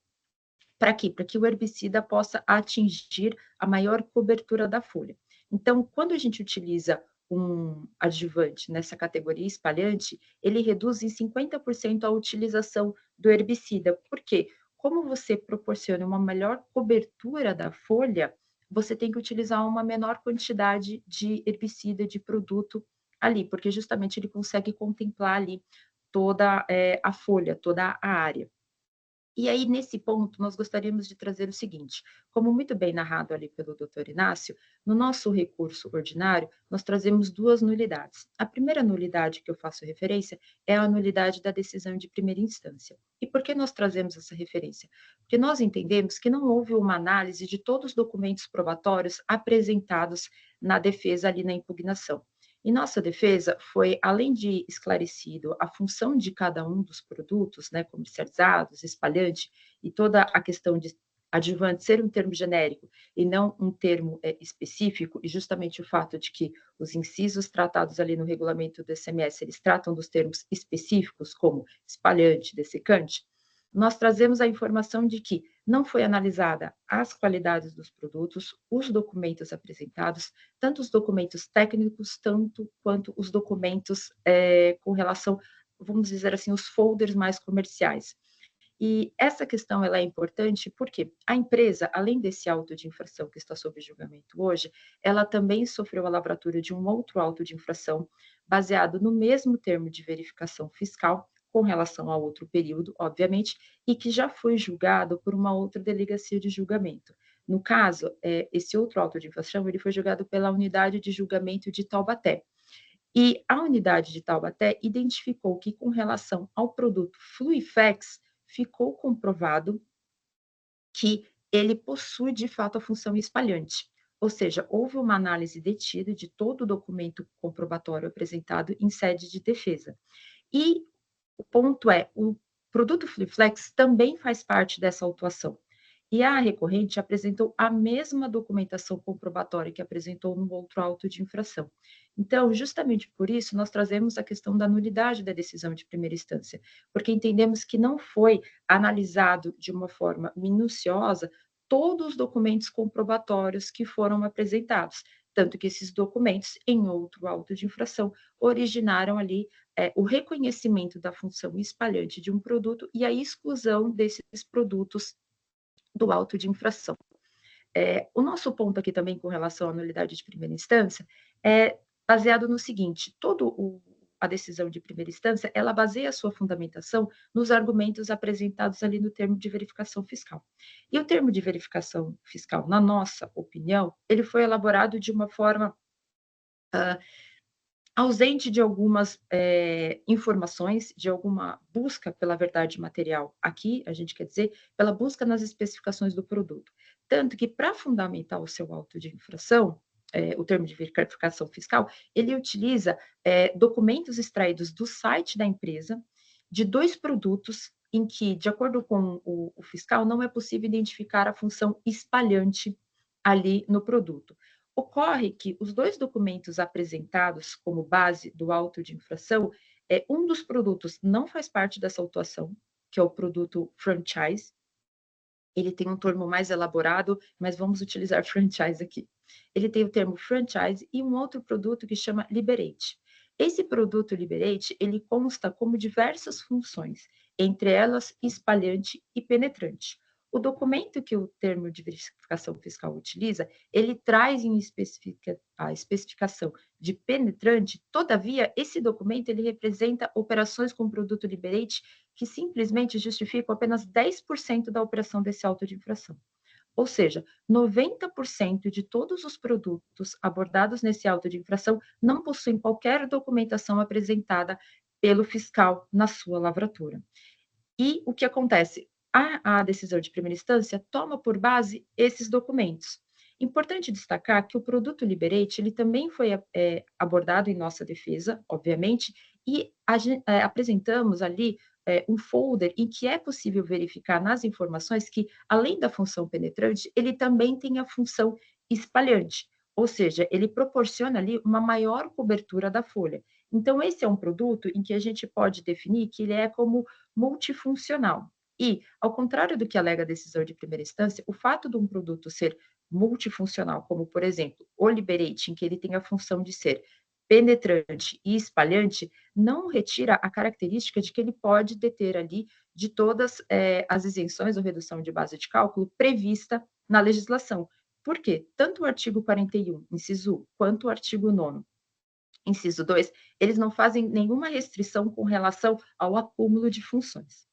Para quê? Para que o herbicida possa atingir a maior cobertura da folha. Então, quando a gente utiliza um adjuvante nessa categoria espalhante, ele reduz em 50% a utilização do herbicida. Por quê? Como você proporciona uma melhor cobertura da folha, você tem que utilizar uma menor quantidade de herbicida, de produto ali, porque justamente ele consegue contemplar ali toda a folha, toda a área. E aí, nesse ponto, nós gostaríamos de trazer o seguinte: como muito bem narrado ali pelo Dr. Inácio, no nosso recurso ordinário, nós trazemos duas nulidades. A primeira nulidade que eu faço referência é a nulidade da decisão de primeira instância. E por que nós trazemos essa referência? Porque nós entendemos que não houve uma análise de todos os documentos probatórios apresentados na defesa ali na impugnação. Em nossa defesa, foi, além de esclarecido a função de cada um dos produtos, né, comercializados, espalhante, e toda a questão de adjuvante ser um termo genérico e não um termo específico, e justamente o fato de que os incisos tratados ali no regulamento do ICMS, eles tratam dos termos específicos, como espalhante, dessecante, nós trazemos a informação de que não foi analisada as qualidades dos produtos, os documentos apresentados, tanto os documentos técnicos, tanto quanto os documentos com relação, vamos dizer assim, os folders mais comerciais. E essa questão ela é importante porque a empresa, além desse auto de infração que está sob julgamento hoje, ela também sofreu a lavratura de um outro auto de infração baseado no mesmo termo de verificação fiscal, com relação a outro período, obviamente, e que já foi julgado por uma outra delegacia de julgamento. No caso, esse outro auto de infração, ele foi julgado pela unidade de julgamento de Taubaté. E a unidade de Taubaté identificou que, com relação ao produto Fluifex, ficou comprovado que ele possui, de fato, a função espalhante. Ou seja, houve uma análise detida de todo o documento comprobatório apresentado em sede de defesa. E o ponto é, o produto Fliflex também faz parte dessa autuação. E a recorrente apresentou a mesma documentação comprobatória que apresentou no outro auto de infração. Então, justamente por isso, nós trazemos a questão da nulidade da decisão de primeira instância, porque entendemos que não foi analisado de uma forma minuciosa todos os documentos comprobatórios que foram apresentados, tanto que esses documentos, em outro auto de infração, originaram ali o reconhecimento da função espalhante de um produto e a exclusão desses produtos do auto de infração. O nosso ponto aqui também com relação à nulidade de primeira instância é baseado no seguinte: a decisão de primeira instância, ela baseia a sua fundamentação nos argumentos apresentados ali no termo de verificação fiscal. E o termo de verificação fiscal, na nossa opinião, ele foi elaborado de uma forma ausente de algumas informações, de alguma busca pela verdade material. Aqui, a gente quer dizer, pela busca nas especificações do produto. Tanto que, para fundamentar o seu auto de infração, o termo de verificação fiscal, ele utiliza documentos extraídos do site da empresa de 2 produtos em que, de acordo com o fiscal, não é possível identificar a função espalhante ali no produto. Ocorre que os 2 documentos apresentados como base do auto de infração, um dos produtos não faz parte dessa autuação, que é o produto franchise. Ele tem um termo mais elaborado, mas vamos utilizar franchise aqui. Ele tem o termo franchise e um outro produto que chama Liberate. Esse produto Liberate, ele consta como diversas funções, entre elas espalhante e penetrante. O documento que o termo de verificação fiscal utiliza, ele traz a especificação de penetrante, todavia, esse documento ele representa operações com produto Liberate que simplesmente justificam apenas 10% da operação desse auto de infração. Ou seja, 90% de todos os produtos abordados nesse auto de infração não possuem qualquer documentação apresentada pelo fiscal na sua lavratura. E o que acontece? A decisão de primeira instância toma por base esses documentos. Importante destacar que o produto Liberate, ele também foi abordado em nossa defesa, obviamente, e apresentamos ali um folder em que é possível verificar nas informações que, além da função penetrante, ele também tem a função espalhante, ou seja, ele proporciona ali uma maior cobertura da folha. Então, esse é um produto em que a gente pode definir que ele é como multifuncional. E, ao contrário do que alega a decisão de primeira instância, o fato de um produto ser multifuncional, como, por exemplo, o Liberate, em que ele tem a função de ser penetrante e espalhante, não retira a característica de que ele pode deter ali de todas as isenções ou redução de base de cálculo prevista na legislação. Por quê? Tanto o artigo 41, inciso 1, quanto o artigo 9º, inciso 2, eles não fazem nenhuma restrição com relação ao acúmulo de funções.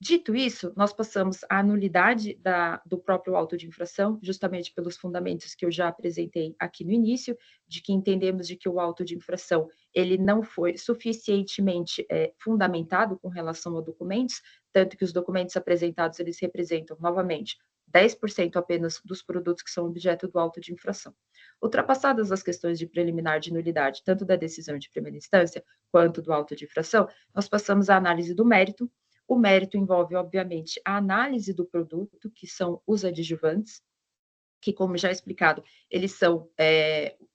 Dito isso, nós passamos à nulidade do próprio auto de infração, justamente pelos fundamentos que eu já apresentei aqui no início, de que entendemos de que o auto de infração ele não foi suficientemente fundamentado com relação a documentos, tanto que os documentos apresentados, eles representam, novamente, 10% apenas dos produtos que são objeto do auto de infração. Ultrapassadas as questões de preliminar de nulidade, tanto da decisão de primeira instância, quanto do auto de infração, nós passamos à análise do mérito. O mérito envolve, obviamente, a análise do produto, que são os adjuvantes, que, como já explicado, eles são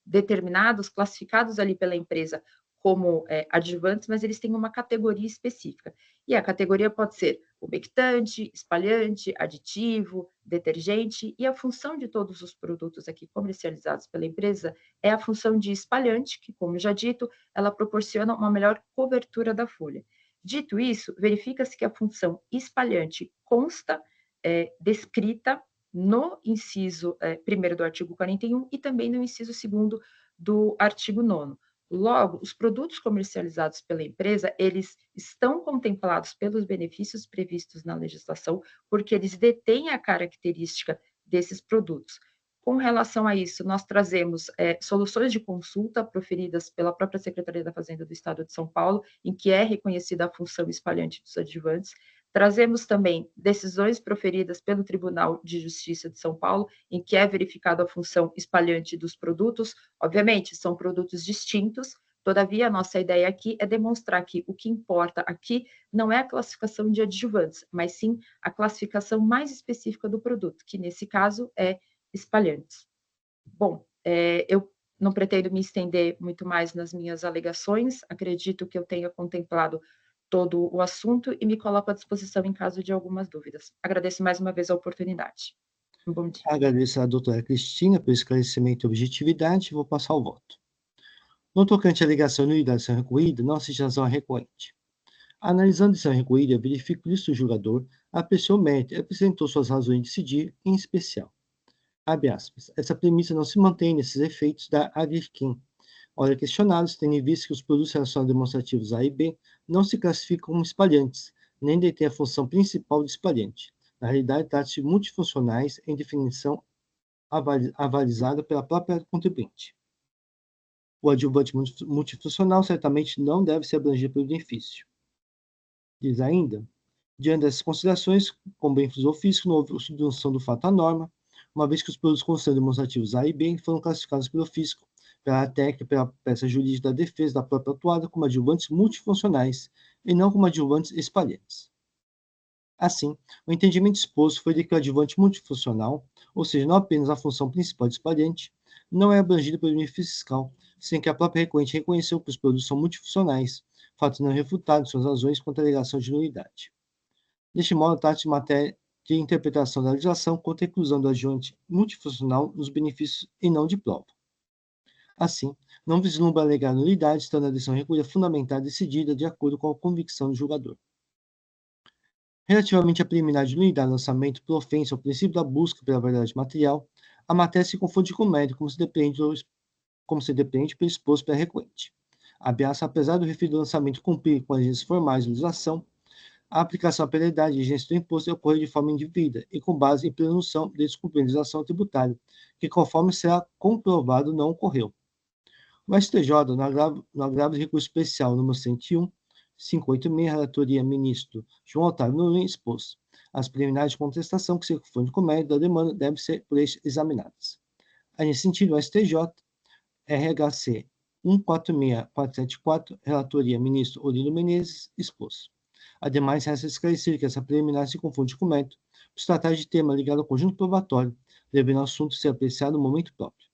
determinados, classificados ali pela empresa como adjuvantes, mas eles têm uma categoria específica. E a categoria pode ser umectante, espalhante, aditivo, detergente, e a função de todos os produtos aqui comercializados pela empresa é a função de espalhante, que, como já dito, ela proporciona uma melhor cobertura da folha. Dito isso, verifica-se que a função espalhante consta descrita no inciso 1º do artigo 41 e também no inciso 2º do artigo 9º. Logo, os produtos comercializados pela empresa, eles estão contemplados pelos benefícios previstos na legislação, porque eles detêm a característica desses produtos. Com relação a isso, nós trazemos soluções de consulta proferidas pela própria Secretaria da Fazenda do Estado de São Paulo, em que é reconhecida a função espalhante dos adjuvantes. Trazemos também decisões proferidas pelo Tribunal de Justiça de São Paulo, em que é verificada a função espalhante dos produtos. Obviamente, são produtos distintos, todavia, a nossa ideia aqui é demonstrar que o que importa aqui não é a classificação de adjuvantes, mas sim a classificação mais específica do produto, que nesse caso é espalhantes. Bom, eu não pretendo me estender muito mais nas minhas alegações, acredito que eu tenha contemplado todo o assunto e me coloco à disposição em caso de algumas dúvidas. Agradeço mais uma vez a oportunidade. Um bom dia. Agradeço à doutora Cristina pelo esclarecimento e objetividade e vou passar o voto. No tocante à alegação de nulidade de decisão recorrida, não assiste razão a recorrente. Analisando a decisão recorrida, verifico que o julgador apreciou o mérito e apresentou suas razões de decidir, em especial. Abre aspas. Essa premissa não se mantém nesses efeitos da Agriquim. Ora questionados, tendo em vista que os produtos relacionados demonstrativos A e B não se classificam como espalhantes, nem detêm a função principal de espalhante. Na realidade, trata-se de multifuncionais em definição avalizada pela própria contribuinte. O adjuvante multifuncional certamente não deve ser abrangido pelo benefício. Diz ainda, diante dessas considerações, como bem frisou o ofício, não houve subvenção do fato à norma, uma vez que os produtos considerados demonstrativos A e B foram classificados pelo fisco, pela técnica, pela peça jurídica da defesa da própria autuada como adjuvantes multifuncionais e não como adjuvantes espalhantes. Assim, o entendimento exposto foi de que o adjuvante multifuncional, ou seja, não apenas a função principal de espalhante, não é abrangido pelo benefício fiscal, sem que a própria recorrente reconheceu que os produtos são multifuncionais, fato não refutado suas razões contra a alegação de nulidade. Deste modo, trata-se de matéria de interpretação da legislação contra a inclusão do adjuvante multifuncional nos benefícios e não de prova. Assim, não vislumbra alegar nulidade, estando a decisão recolhida fundamentada e decidida de acordo com a convicção do julgador. Relativamente à preliminar de nulidade do lançamento por ofensa ao princípio da busca pela verdade material, a matéria se confunde com o mérito, como se depende pelo exposto pela recorrente. Apesar do referido lançamento cumprir com as exigências formais de legislação, a aplicação à penalidade e exigência do imposto ocorre de forma indevida e com base em plena noção de descumprir a legislação tributária, que, conforme será comprovado, não ocorreu. O STJ, no agravo de recurso especial número 101, 586, relatoria ministro João Otávio Noronha, expôs. As preliminares de contestação que se confundem com o mérito da demanda devem ser por este examinadas. Nesse sentido, o STJ, RHC 146474, relatoria ministro Olino Menezes, expôs. Ademais, resta esclarecer que essa preliminar se confunde com o mérito, por se tratar de tema ligado ao conjunto probatório, devendo o assunto ser apreciado no momento próprio.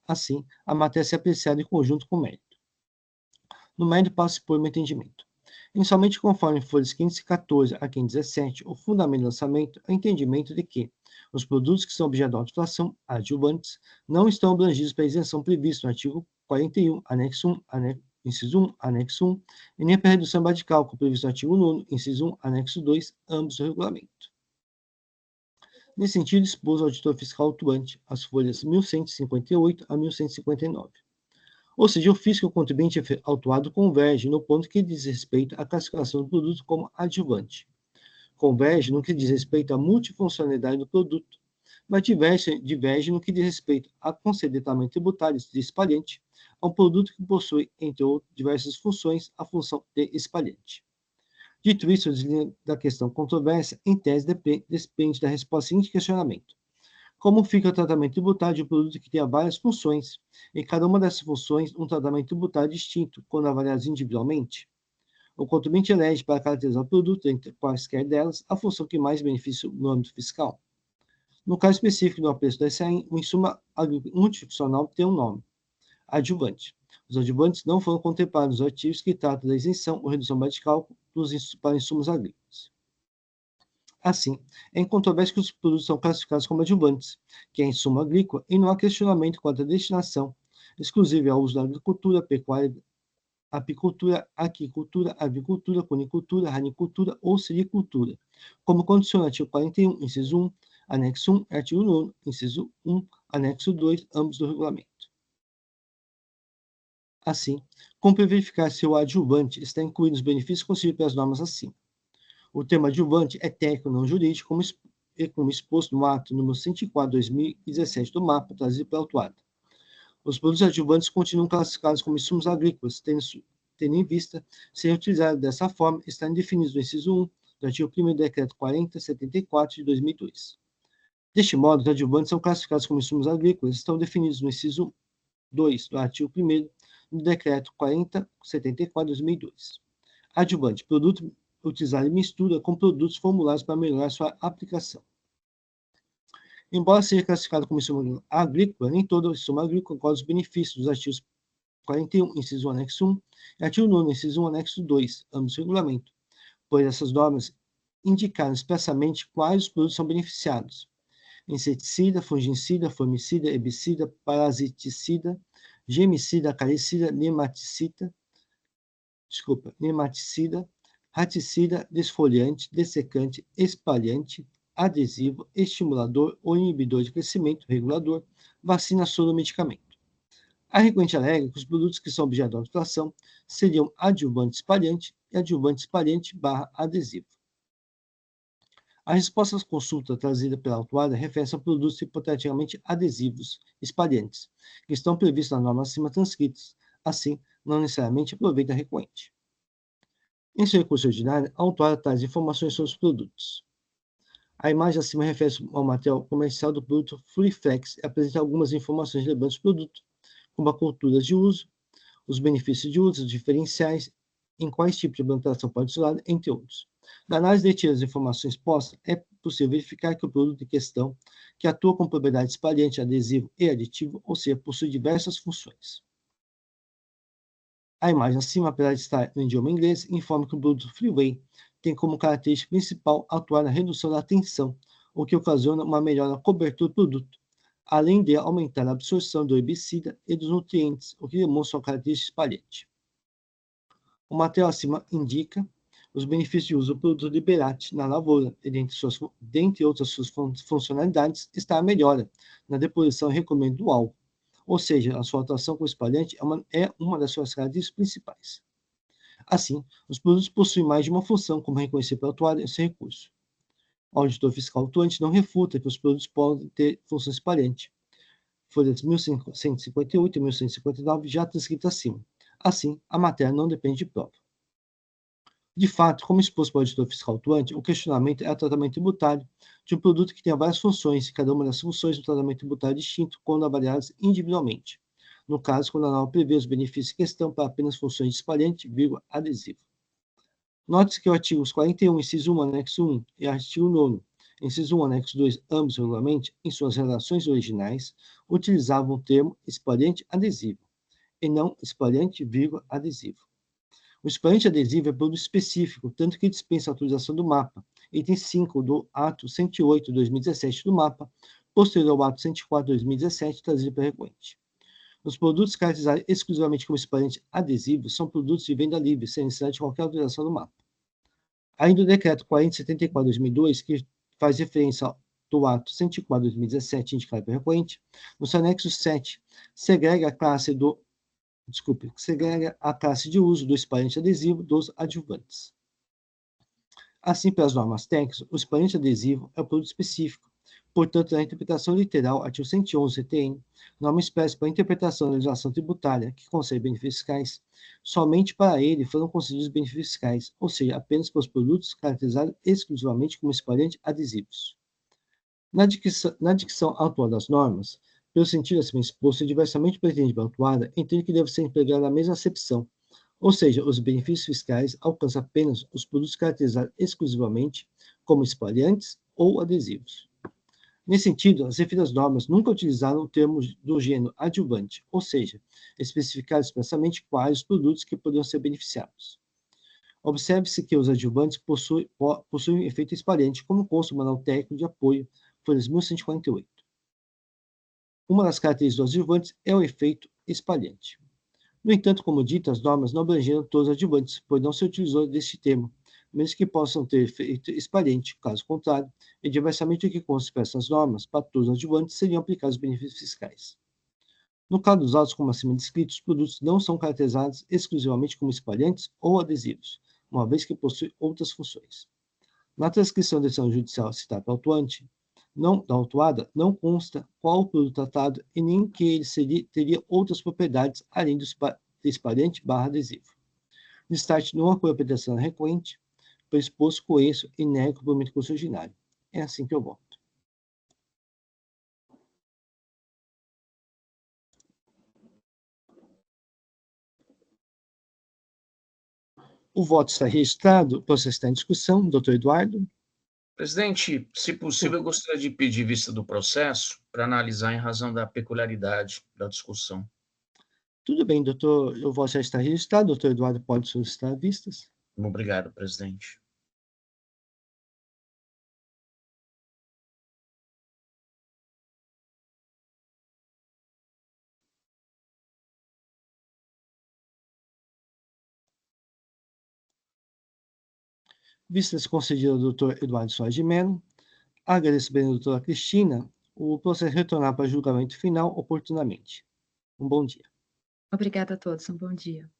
Assim, a matéria se apreciada em conjunto com o mérito. No mérito, passa-se por um entendimento. Inicialmente, conforme folhas 514 a 517, o fundamento do lançamento é o entendimento de que os produtos que são objeto de autuação adjuvantes não estão abrangidos pela isenção prevista no artigo 41, anexo 1, inciso 1, anexo 1, e nem pela redução de cálculo prevista no artigo 9, inciso 1, anexo 2, ambos do regulamento. Nesse sentido, expôs o auditor fiscal autuante as folhas 1158 a 1159. Ou seja, o fisco e o contribuinte autuado convergem no ponto que diz respeito à classificação do produto como adjuvante. Converge no que diz respeito à multifuncionalidade do produto, mas diverge no que diz respeito a conceder tratamento tributário de espalhante a um produto que possui, entre outras diversas funções, a função de espalhante. Dito isso, o desligamento da questão controversa, em tese, depende da resposta seguinte questionamento. Como fica o tratamento tributário de um produto que tenha várias funções, e cada uma dessas funções um tratamento tributário distinto, quando avaliadas individualmente? O contribuinte elege para caracterizar o produto, entre quaisquer delas, a função que mais beneficia no âmbito fiscal. No caso específico do apreço da SAIM, o insumo multifuncional tem um nome: adjuvante. Os adjuvantes não foram contemplados nos artigos que tratam da isenção ou redução de cálculo para insumos agrícolas. Assim, é incontroverso que os produtos são classificados como adjuvantes, que é insumo agrícola, e não há questionamento quanto à destinação exclusiva ao uso da agricultura, pecuária, apicultura, aquicultura, avicultura, conicultura, ranicultura ou sericultura, como condiciona o artigo 41, inciso 1, anexo 1, artigo 9, inciso 1, anexo 2, ambos do regulamento. Assim, cumpre verificar se o adjuvante está incluído nos benefícios concedidos pelas normas acima. O termo adjuvante é técnico não jurídico, como exposto no ato número 104/2017 do MAPA, trazido pela autuada. Os produtos adjuvantes continuam classificados como insumos agrícolas, tendo em vista serem utilizados dessa forma, estarem definidos no inciso 1 do artigo 1º do Decreto 40/74 de 2002. Deste modo, os adjuvantes são classificados como insumos agrícolas, estão definidos no inciso 2 do artigo 1º do Decreto 40/74 de 2002. Adjuvante, produto utilizado em mistura com produtos formulados para melhorar sua aplicação. Embora seja classificado como insumo agrícola, nem todo insumo agrícola goza dos benefícios dos artigos 41, inciso 1, anexo 1, e artigo 9, inciso 1, anexo 2, ambos do regulamento, pois essas normas indicaram expressamente quais os produtos são beneficiados: inseticida, fungicida, formicida, herbicida, parasiticida, gemicida, acaricida, nematicida, raticida, desfoliante, dessecante, espalhante, adesivo, estimulador ou inibidor de crescimento, regulador, vacina, soro, medicamento. A recorrente alega que os produtos que são objeto de autuação seriam adjuvante espalhante e adjuvante espalhante / adesivo. A resposta às consultas trazida pela autuada refere-se a produtos hipoteticamente adesivos espalhantes, que estão previstos nas normas acima transcritas, assim, não necessariamente aproveita a recorrente. Em seu recurso ordinário, a autuada traz informações sobre os produtos. A imagem acima refere-se ao material comercial do produto Fluiflex e apresenta algumas informações relevantes do produto, como a cultura de uso, os benefícios de uso, os diferenciais, em quais tipos de plantação pode ser usada, entre outros. Na análise de das informações postas, é possível verificar que o produto em questão, que atua com propriedade espalhante, adesivo e aditivo, ou seja, possui diversas funções. A imagem acima, apesar de estar no idioma inglês, informa que o produto Freeway tem como característica principal atuar na redução da tensão, o que ocasiona uma melhor na cobertura do produto, além de aumentar a absorção do herbicida e dos nutrientes, o que demonstra uma característica espalhante. O material acima indica os benefícios de uso do produto Liberate na lavoura, e dentre outras suas funcionalidades, está a melhora na deposição e recolhimento do álcool, ou seja, a sua atuação como espalhante é uma das suas características principais. Assim, os produtos possuem mais de uma função, como reconhecer pelo atuário esse recurso. O auditor fiscal atuante não refuta que os produtos podem ter função espalhante. Folhas 1158 e 1159 já transcritas acima. Assim, a matéria não depende de prova. De fato, como exposto pelo auditor fiscal atuante, o questionamento é o tratamento tributário de um produto que tenha várias funções, e cada uma dessas funções no tratamento tributário é distinto, quando avaliadas individualmente. No caso, quando a norma prevê os benefícios em questão para apenas funções de espalhante, adesivo. Note-se que o artigo 41, inciso 1, anexo 1, e o artigo 9, inciso 1, anexo 2, ambos regulamentos, em suas redações originais, utilizavam o termo espalhante adesivo, e não espalhante, adesivo. O espalhante adesivo é produto específico, tanto que dispensa a autorização do MAPA, item 5 do ato 108/2017 do MAPA, posterior ao ato 104/2017, trazido pela recorrente. Os produtos caracterizados exclusivamente como espalhante adesivo são produtos de venda livre, sem necessidade de qualquer autorização do MAPA. Ainda o decreto 4074/2002, que faz referência do ato 104/2017, indicado pela recorrente, no seu anexo 7, segrega a classe de uso do espalhante adesivo dos adjuvantes. Assim, pelas normas técnicas, o espalhante adesivo é um produto específico. Portanto, na interpretação literal, artigo 111 CTN, norma expressa para a interpretação da legislação tributária que concede benefícios fiscais, somente para ele foram concedidos benefícios fiscais, ou seja, apenas para os produtos caracterizados exclusivamente como espalhante adesivos. Na dicção atual das normas, pelo sentido acima exposto e diversamente pretendido pela autuada, entendo que deve ser empregada a mesma acepção, ou seja, os benefícios fiscais alcançam apenas os produtos caracterizados exclusivamente como espalhantes ou adesivos. Nesse sentido, as referidas normas nunca utilizaram o termo do gênero adjuvante, ou seja, especificaram expressamente quais os produtos que poderiam ser beneficiados. Observe-se que os adjuvantes possuem efeito espalhante, como consta no manual técnico de apoio, folhas 1148. Uma das características dos adjuvantes é o efeito espalhante. No entanto, como dito, as normas não abrangeram todos os adjuvantes, pois não se utilizou deste termo, mesmo que possam ter efeito espalhante. Caso contrário, e diversamente do que consta essas normas, para todos os adjuvantes seriam aplicados benefícios fiscais. No caso dos autos como acima descritos, os produtos não são caracterizados exclusivamente como espalhantes ou adesivos, uma vez que possuem outras funções. Na transcrição da decisão judicial citada pela autuada, não consta qual o produto tratado e nem que ele teria outras propriedades além do espalhante adesivo. Destaque não apoio a pretensão recorrente, pressuposto coeso e nego o complemento do curso ordinário. É assim que eu voto. O voto está registrado, o processo está em discussão. Doutor Eduardo? Presidente, se possível, eu gostaria de pedir vista do processo para analisar em razão da peculiaridade da discussão. Tudo bem, doutor. O voto já está registrado. Doutor Eduardo pode solicitar vistas. Obrigado, presidente. Vistas concedidas ao doutor Eduardo Soares de Mello, agradeço bem a doutora Cristina, o processo retornar para julgamento final oportunamente. Um bom dia. Obrigada a todos, um bom dia.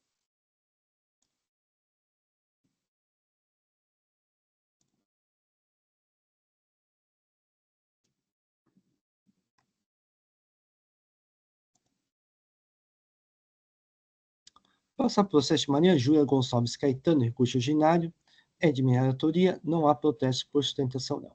Passa processo de Maria Júlia Gonçalves Caetano, recurso ordinário, é de minha autoria, não há protesto por sustentação não.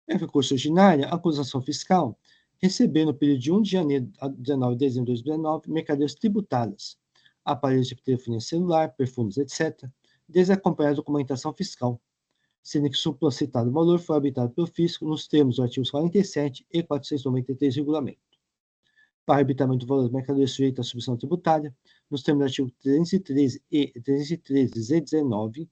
Em recurso ordinário, a acusação fiscal recebeu no período de 1 de janeiro a 19 de dezembro de 2019 mercadorias tributadas, aparelhos de telefonia celular, perfumes, etc., desde acompanhar a documentação fiscal, sendo que o supracitado valor foi habitado pelo fisco nos termos dos artigos 47 e 493 do regulamento. Para arbitamento do valor das mercadorias sujeitas à subvenção tributária, nos termos do artigo 313 e 313-19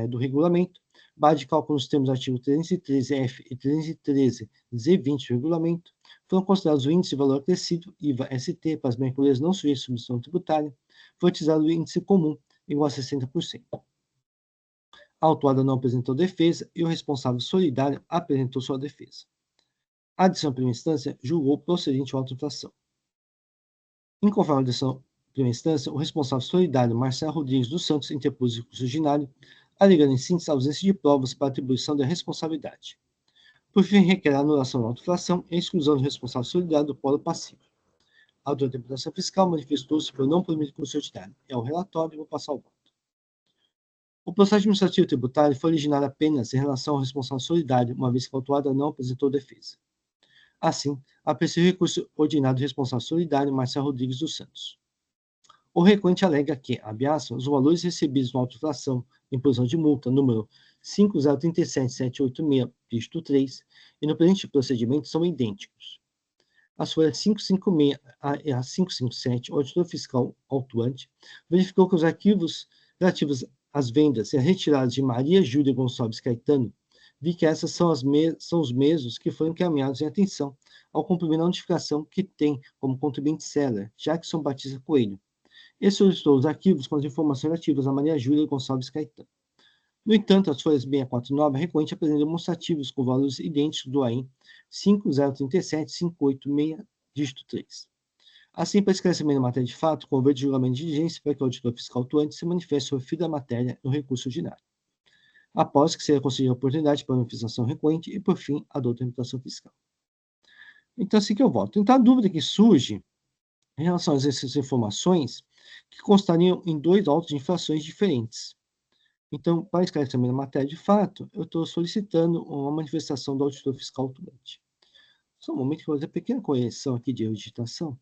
do regulamento, base de cálculo nos termos do artigo 313-F e 313-Z20 do regulamento, foram considerados o índice de valor acrescido, IVA-ST, para as mercadorias não sujeitas à subvenção tributária, foi utilizado o índice comum, igual a 60%. A autuada não apresentou defesa e o responsável solidário apresentou sua defesa. A decisão de primeira instância julgou procedente a auto-infração. Inconforme a decisão de primeira instância, o responsável solidário Marcelo Rodrigues dos Santos interpôs recurso ordinário, alegando em síntese a ausência de provas para atribuição da responsabilidade. Por fim, requer a anulação da auto-infração e a exclusão do responsável solidário do polo passivo. A autoridade de interpretação fiscal manifestou-se por não permitir recurso ordinário. É o relatório e vou passar o voto. O processo administrativo tributário foi originado apenas em relação ao responsável solidário, uma vez que a autuada não apresentou defesa. Assim, apreciou o recurso ordinário do responsável solidário Marcelo Rodrigues dos Santos. O requerente alega que, abre aspas, os valores recebidos na auto-infração em imposição de multa número 5037786, dígito 3, e no presente procedimento são idênticos. As folhas 556 a 557, o auditor fiscal autuante verificou que os arquivos relativos às vendas e às retiradas de Maria Júlia Gonçalves Caetano, vi que essas são os mesmos que foram encaminhados em atenção ao cumprimento da notificação que tem como contribuinte seller, Jackson Batista Coelho, e solicitou os arquivos com as informações relativas a Maria Júlia Gonçalves Caetano. No entanto, as folhas 649 recorrente apresentam demonstrativos com valores idênticos do AIM 5037586, dígito 3. Assim, para esclarecimento da matéria de fato, convém de julgamento de diligência para que o auditor fiscal atuante se manifeste sobre o fim da matéria no recurso ordinário. Após que seja concedida a oportunidade para a manifestação recorrente e, por fim, a doutra imputação fiscal. Então, assim que eu voto. Então, a dúvida que surge em relação a essas informações que constariam em dois autos de infrações diferentes. Então, para esclarecimento da matéria de fato, eu estou solicitando uma manifestação do auditor fiscal atuante. Só um momento que eu vou fazer uma pequena correção aqui de erro de digitação.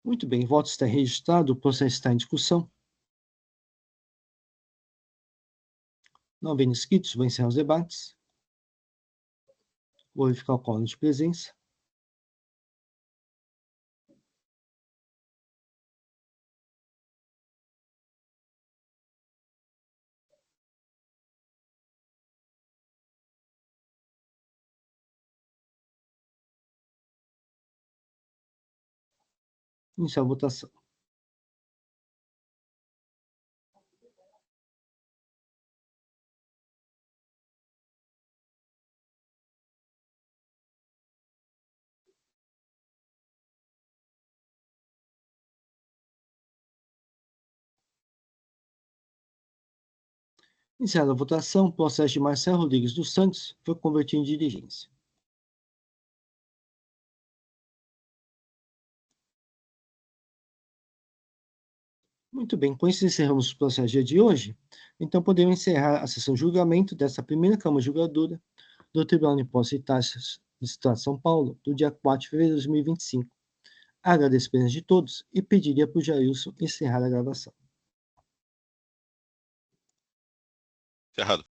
Muito bem, o voto está registrado, o processo está em discussão. Não havendo inscritos, vou encerrar os debates. Vou verificar o quórum de presença. Iniciar a votação. Iniciada a votação, o processo de Marcelo Rodrigues dos Santos foi convertido em diligência. Muito bem, com isso encerramos o processo dia de hoje. Então, podemos encerrar a sessão de julgamento dessa primeira Câmara Julgadora do Tribunal de Impostos e Taxas do Estado de São Paulo, do dia 4 de fevereiro de 2025. Agradeço a presença de todos e pediria para o Jailson encerrar a gravação. Cerrado.